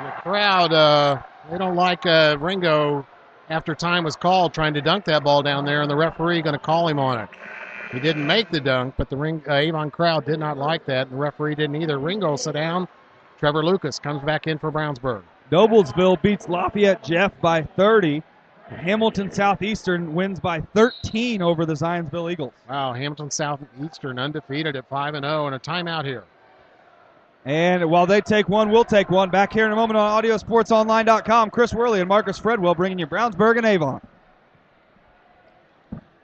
The crowd, they don't like Ringo after time was called trying to dunk that ball down there, and the referee going to call him on it. He didn't make the dunk, but the Avon crowd did not like that. The referee didn't either. Ringo sit down. Trevor Lucas comes back in for Brownsburg. Noblesville beats Lafayette Jeff by 30. Hamilton Southeastern wins by 13 over the Zionsville Eagles. Wow, Hamilton Southeastern undefeated at 5-0, and a timeout here. And while they take one, we'll take one. Back here in a moment on AudioSportsOnline.com, Chris Worley and Marcus Fredwell bringing you Brownsburg and Avon.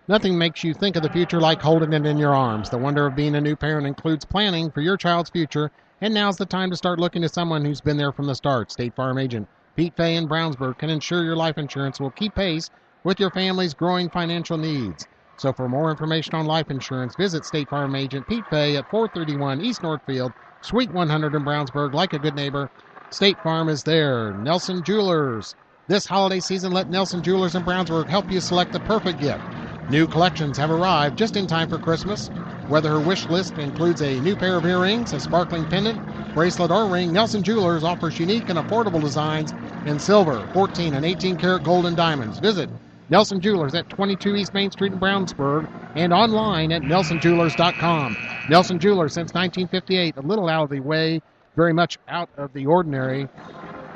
Nothing makes you think of the future like holding it in your arms. The wonder of being a new parent includes planning for your child's future, and now's the time to start looking to someone who's been there from the start. State Farm agent Pete Fay in Brownsburg can ensure your life insurance will keep pace with your family's growing financial needs. So for more information on life insurance, visit State Farm agent Pete Fay at 431 East Northfield, Suite 100 in Brownsburg. Like a good neighbor, State Farm is there. Nelson Jewelers. This holiday season, let Nelson Jewelers in Brownsburg help you select the perfect gift. New collections have arrived just in time for Christmas. Whether her wish list includes a new pair of earrings, a sparkling pendant, bracelet, or ring, Nelson Jewelers offers unique and affordable designs in silver, 14 and 18 karat gold and diamonds. Visit Nelson Jewelers at 22 East Main Street in Brownsburg and online at nelsonjewelers.com. Nelson Jewelers since 1958, a little out of the way, very much out of the ordinary.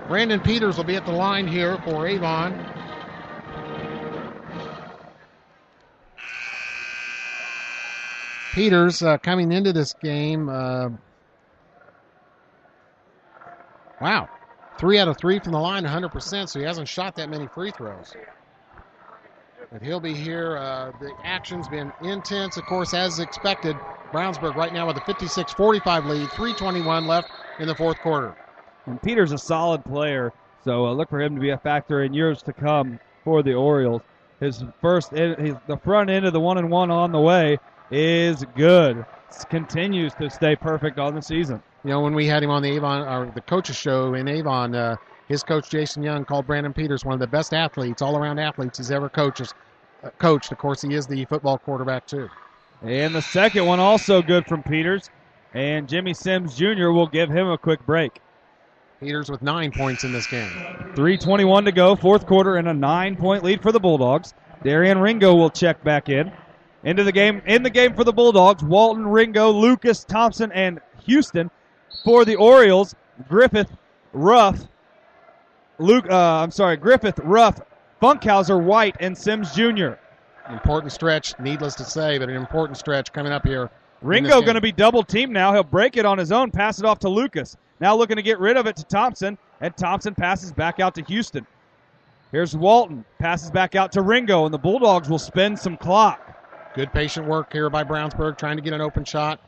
Brandon Peters will be at the line here for Avon. Peters coming into this game, wow, 3 out of 3 from the line, 100%, so he hasn't shot that many free throws. But he'll be here. The action's been intense, of course, as expected. Brownsburg right now with a 56-45 lead, 3:21 left in the fourth quarter. And Peters a solid player, so look for him to be a factor in years to come for the Orioles. The front end of the 1-and-1 on the way is good. Continues to stay perfect on the season. You know, when we had him on the Avon, or the coaches show in Avon, his coach Jason Young called Brandon Peters one of the best athletes, all-around athletes he's ever coached. Of course, he is the football quarterback too. And the second one also good from Peters, and Jimmy Sims Jr. will give him a quick break. Peters with 9 points in this game. 3:21 to go, fourth quarter, and a 9-point lead for the Bulldogs. Darian Ringo will check back in. In the game for the Bulldogs, Walton, Ringo, Lucas, Thompson, and Houston. For the Orioles, Griffith, Ruff, Funkhauser, White, and Sims Jr. Important stretch, needless to say, but an important stretch coming up here. Ringo going to be double teamed now. He'll break it on his own, pass it off to Lucas. Now looking to get rid of it to Thompson, and Thompson passes back out to Houston. Here's Walton, passes back out to Ringo, and the Bulldogs will spend some clock. Good patient work here by Brownsburg, trying to get an open shot.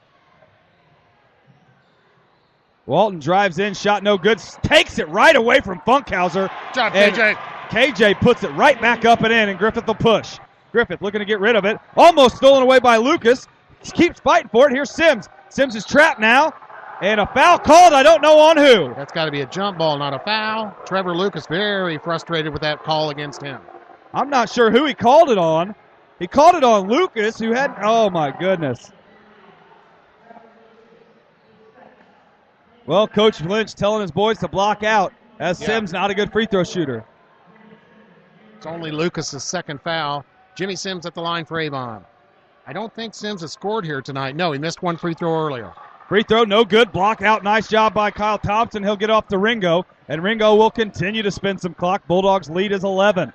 Walton drives in, shot no good, takes it right away from Funkhauser. Shot, KJ. KJ puts it right back up and in, and Griffith will push. Griffith looking to get rid of it. Almost stolen away by Lucas. Keeps fighting for it. Here's Sims. Sims is trapped now. And a foul called, I don't know on who. That's got to be a jump ball, not a foul. Trevor Lucas very frustrated with that call against him. I'm not sure who he called it on. He called it on Lucas, who had, oh my goodness. Well, Coach Lynch telling his boys to block out, as Sims not a good free throw shooter. It's only Lucas's second foul. Jimmy Sims at the line for Avon. I don't think Sims has scored here tonight. No, he missed one free throw earlier. Free throw, no good. Block out. Nice job by Kyle Thompson. He'll get off to Ringo, and Ringo will continue to spend some clock. Bulldogs lead is 11.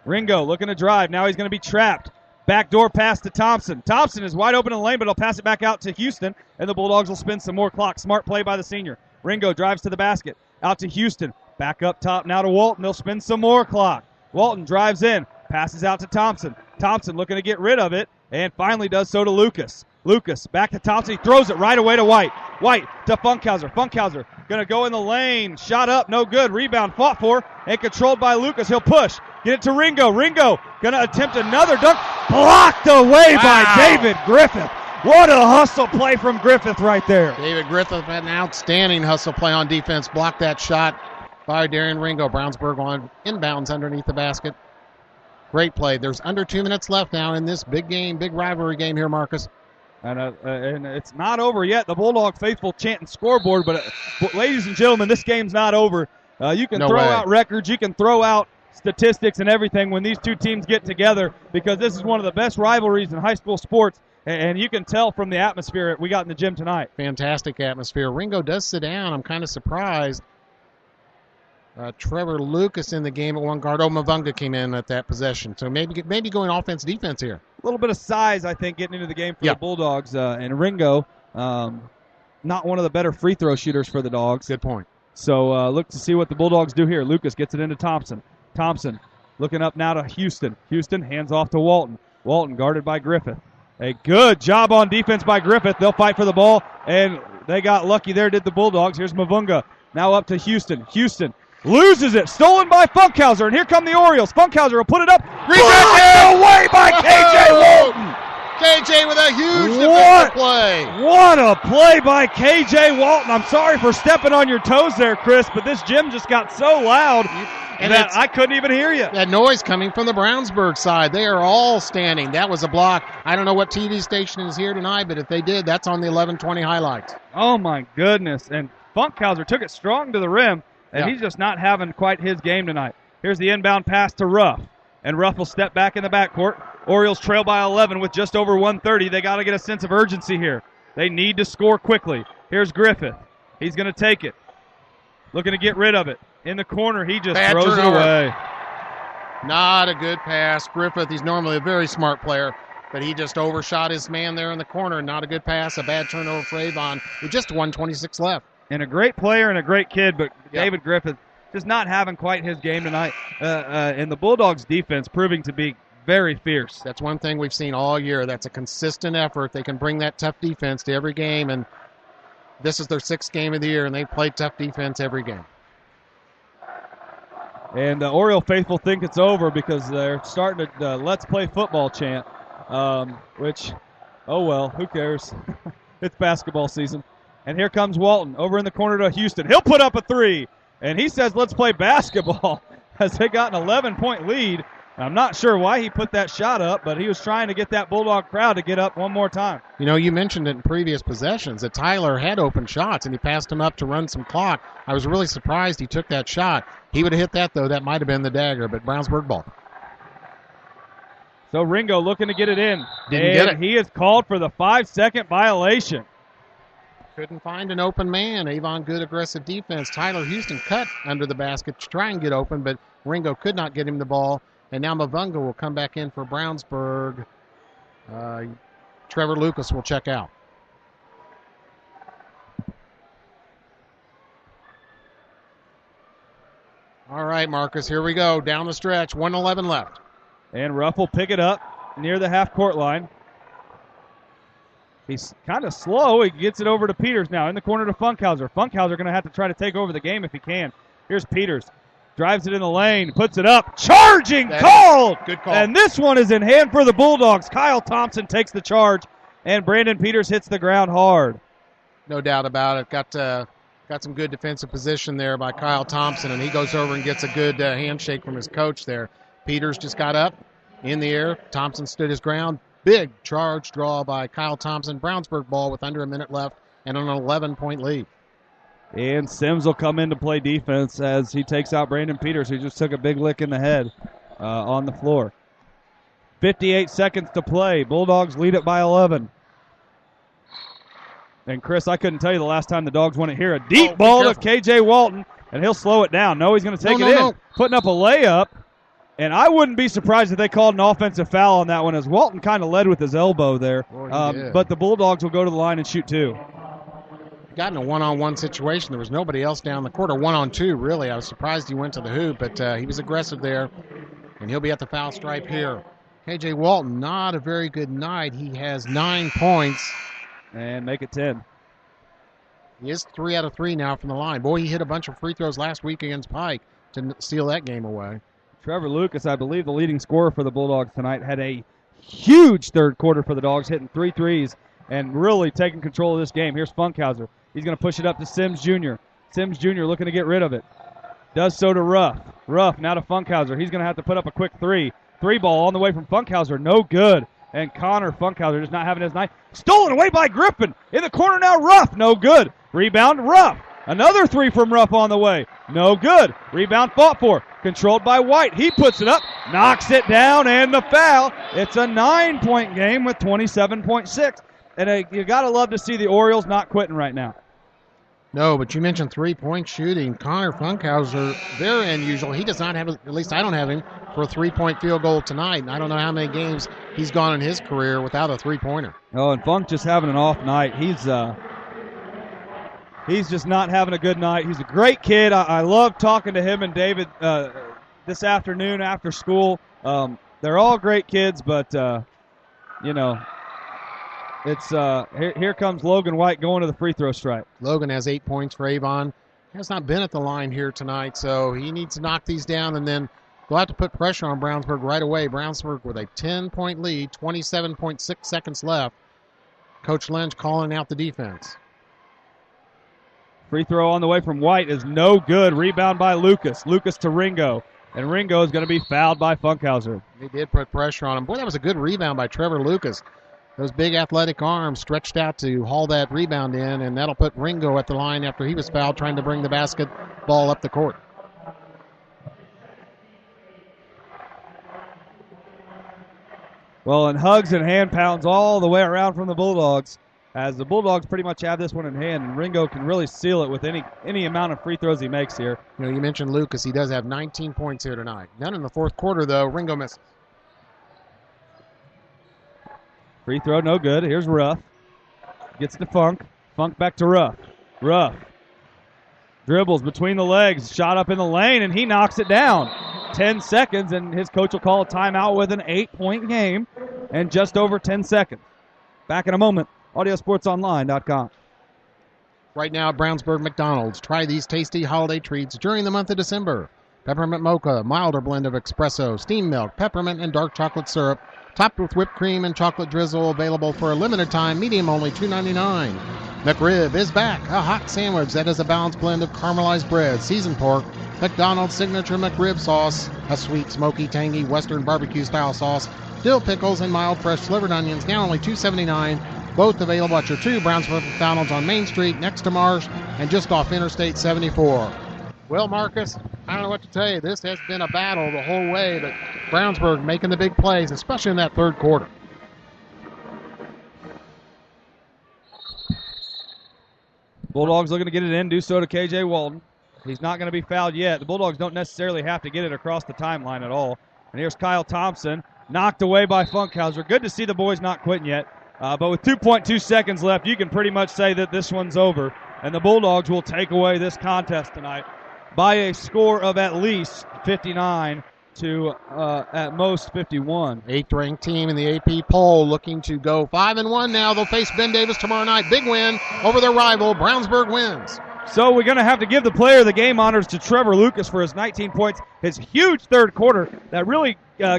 Ringo looking to drive. Now he's going to be trapped. Backdoor pass to Thompson. Thompson is wide open in the lane, but he'll pass it back out to Houston, and the Bulldogs will spend some more clock. Smart play by the senior. Ringo drives to the basket. Out to Houston. Back up top now to Walton. They'll spend some more clock. Walton drives in. Passes out to Thompson. Thompson looking to get rid of it, and finally does so to Lucas. Lucas back to Thompson. He throws it right away to White. White to Funkhauser. Funkhauser going to go in the lane. Shot up, no good. Rebound fought for and controlled by Lucas. He'll push. Get it to Ringo. Ringo going to attempt another dunk. Blocked away by David Griffith. What a hustle play from Griffith right there. David Griffith had an outstanding hustle play on defense. Blocked that shot by Darian Ringo. Brownsburg on inbounds underneath the basket. Great play. There's under 2 minutes left now in this big game, big rivalry game here, Marcus. And it's not over yet. The Bulldog faithful chanting scoreboard, but ladies and gentlemen, this game's not over. You can throw out records, you can throw out statistics and everything when these two teams get together, because this is one of the best rivalries in high school sports, and you can tell from the atmosphere we got in the gym tonight. Fantastic atmosphere. Ringo does sit down. I'm kind of surprised. Trevor Lucas in the game at one guard. Mavunga came in at that possession. So maybe going offense-defense here. A little bit of size, I think, getting into the game for the Bulldogs. And Ringo, not one of the better free throw shooters for the Dogs. Good point. So look to see what the Bulldogs do here. Lucas gets it into Thompson. Thompson looking up now to Houston. Houston hands off to Walton. Walton guarded by Griffith. A good job on defense by Griffith. They'll fight for the ball, and they got lucky there, did the Bulldogs. Here's Mavunga. Now up to Houston. Houston loses it. Stolen by Funkhauser, and here come the Orioles. Funkhauser will put it up. Rejected away by K.J. Walton. K.J. with a huge defensive play. What a play by K.J. Walton. I'm sorry for stepping on your toes there, Chris, but this gym just got so loud that I couldn't even hear you. That noise coming from the Brownsburg side. They are all standing. That was a block. I don't know what TV station is here tonight, but if they did, that's on the 11:20 highlights. Oh, my goodness. And Funkhauser took it strong to the rim, and he's just not having quite his game tonight. Here's the inbound pass to Ruff, and Ruff will step back in the backcourt. Orioles trail by 11 with just over 1:30. They got to get a sense of urgency here. They need to score quickly. Here's Griffith. He's going to take it. Looking to get rid of it. In the corner, he just throws it away. Not a good pass. Griffith, he's normally a very smart player, but he just overshot his man there in the corner. Not a good pass. A bad turnover for Avon with just 1:26 left. And a great player and a great kid, but David Griffith just not having quite his game tonight. And the Bulldogs' defense proving to be very fierce. That's one thing we've seen all year. That's a consistent effort. They can bring that tough defense to every game, and this is their 6th game of the year, and they play tough defense every game. And the Oriole faithful think it's over because they're starting to let's play football chant, which, oh well, who cares? It's basketball season. And here comes Walton over in the corner to Houston. He'll put up a 3, and he says let's play basketball as they got an 11-point lead. I'm not sure why he put that shot up, but he was trying to get that Bulldog crowd to get up one more time. You know, you mentioned it in previous possessions that Tyler had open shots, and he passed him up to run some clock. I was really surprised he took that shot. He would have hit that, though. That might have been the dagger, but Brownsburg ball. So Ringo looking to get it in. Didn't get it. He is called for the 5-second violation. Couldn't find an open man. Avon, good aggressive defense. Tyler Houston cut under the basket to try and get open, but Ringo could not get him the ball. And now Mavunga will come back in for Brownsburg. Trevor Lucas will check out. All right, Marcus, here we go. Down the stretch, 1:11 left. And Ruff will pick it up near the half-court line. He's kind of slow. He gets it over to Peters now in the corner to Funkhauser. Funkhauser going to have to try to take over the game if he can. Here's Peters. Drives it in the lane, puts it up, charging, called! Good call. And this one is in hand for the Bulldogs. Kyle Thompson takes the charge, and Brandon Peters hits the ground hard. No doubt about it. Got some good defensive position there by Kyle Thompson, and he goes over and gets a good handshake from his coach there. Peters just got up in the air. Thompson stood his ground. Big charge draw by Kyle Thompson. Brownsburg ball with under a minute left and an 11-point lead. And Sims will come in to play defense as he takes out Brandon Peters, who just took a big lick in the head on the floor. 58 seconds to play. Bulldogs lead it by 11. And, Chris, I couldn't tell you the last time the Dogs won it here. A deep ball to K.J. Walton, and he'll slow it down. No, he's going to take it in. Putting up a layup. And I wouldn't be surprised if they called an offensive foul on that one, as Walton kind of led with his elbow there. But the Bulldogs will go to the line and shoot two. Got in a one-on-one situation. There was nobody else down the court, or one-on-two, really. I was surprised he went to the hoop, but he was aggressive there, and he'll be at the foul stripe here. K.J. Walton, not a very good night. He has 9 points. And make it 10. He is 3 out of 3 now from the line. Boy, he hit a bunch of free throws last week against Pike to steal that game away. Trevor Lucas, I believe the leading scorer for the Bulldogs tonight, had a huge third quarter for the Dogs, hitting 3 threes and really taking control of this game. Here's Funkhauser. He's going to push it up to Sims Jr. Sims Jr. looking to get rid of it. Does so to Ruff. Ruff now to Funkhauser. He's going to have to put up a quick three. Three ball on the way from Funkhauser. No good. And Connor Funkhauser just not having his night. Stolen away by Griffin. In the corner now, Ruff. No good. Rebound, Ruff. Another three from Ruff on the way. No good. Rebound fought for. Controlled by White. He puts it up, knocks it down, and the foul. It's a 9-point game with 27.6. And you got to love to see the Orioles not quitting right now. No, but you mentioned three-point shooting. Connor Funkhauser, very unusual. He does not have, at least I don't have him, for a three-point field goal tonight. And I don't know how many games he's gone in his career without a three-pointer. Oh, and Funk just having an off night. He's just not having a good night. He's a great kid. I love talking to him and David this afternoon after school. They're all great kids, but, it's here comes Logan White going to the free throw stripe. Logan has 8 points for Avon. He has not been at the line here tonight, so he needs to knock these down, and then they'll have to put pressure on Brownsburg right away. Brownsburg with a 10-point lead, 27.6 seconds left. Coach Lynch calling out the defense. Free throw on the way from White is no good. Rebound by Lucas. Lucas to Ringo. And Ringo is going to be fouled by Funkhauser. They did put pressure on him. Boy, that was a good rebound by Trevor Lucas. Those big athletic arms stretched out to haul that rebound in, and that'll put Ringo at the line after he was fouled trying to bring the basketball up the court. Well, and hugs and hand pounds all the way around from the Bulldogs, as the Bulldogs pretty much have this one in hand, and Ringo can really seal it with any amount of free throws he makes here. You know, you mentioned Lucas. He does have 19 points here tonight. None in the fourth quarter, though. Ringo misses. Free throw, no good. Here's Ruff. Gets to Funk. Funk back to Ruff. Ruff dribbles between the legs, shot up in the lane, and he knocks it down. 10 seconds, and his coach will call a timeout with an 8-point game and just over 10 seconds. Back in a moment. AudioSportsOnline.com. Right now at Brownsburg McDonald's, try these tasty holiday treats during the month of December. Peppermint mocha, milder blend of espresso, steamed milk, peppermint, and dark chocolate syrup, topped with whipped cream and chocolate drizzle, available for a limited time, medium only $2.99. McRib is back, a hot sandwich that is a balanced blend of caramelized bread, seasoned pork, McDonald's signature McRib sauce, a sweet, smoky, tangy Western barbecue-style sauce, dill pickles, and mild fresh slivered onions, now only $2.79. Both available at your two Brownsburg McDonald's on Main Street, next to Marsh, and just off Interstate 74. Well, Marcus, I don't know what to tell you. This has been a battle the whole way, but Brownsburg making the big plays, especially in that third quarter. Bulldogs looking to get it in, do so to K.J. Walton. He's not going to be fouled yet. The Bulldogs don't necessarily have to get it across the timeline at all. And here's Kyle Thompson, knocked away by Funkhauser. Good to see the boys not quitting yet. But with 2.2 seconds left, you can pretty much say that this one's over. And the Bulldogs will take away this contest tonight by a score of at least 59 to at most 51. Eighth-ranked team in the AP poll looking to go 5-1 now. They'll face Ben Davis tomorrow night. Big win over their rival. Brownsburg wins. So we're going to have to give the player of the game honors to Trevor Lucas for his 19 points, his huge third quarter that really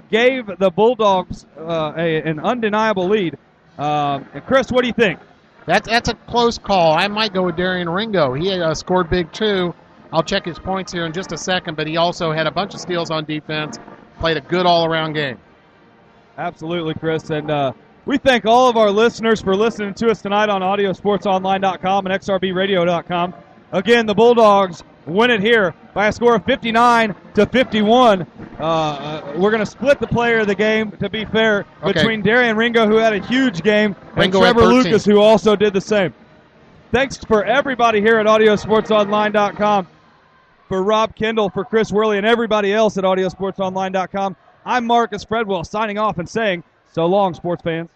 gave the Bulldogs an undeniable lead. And Chris, what do you think? That's a close call. I might go with Darian Ringo. He scored big too. I'll check his points here in just a second, but he also had a bunch of steals on defense, played a good all-around game. Absolutely, Chris. And we thank all of our listeners for listening to us tonight on AudioSportsOnline.com and XRBRadio.com. Again, the Bulldogs win it here by a score of 59-51. We're going to split the player of the game, to be fair, between Darian Ringo, who had a huge game, Ringo and Trevor had 13. Lucas, who also did the same. Thanks for everybody here at AudioSportsOnline.com. For Rob Kendall, for Chris Worley, and everybody else at AudioSportsOnline.com, I'm Marcus Fredwell signing off and saying so long, sports fans.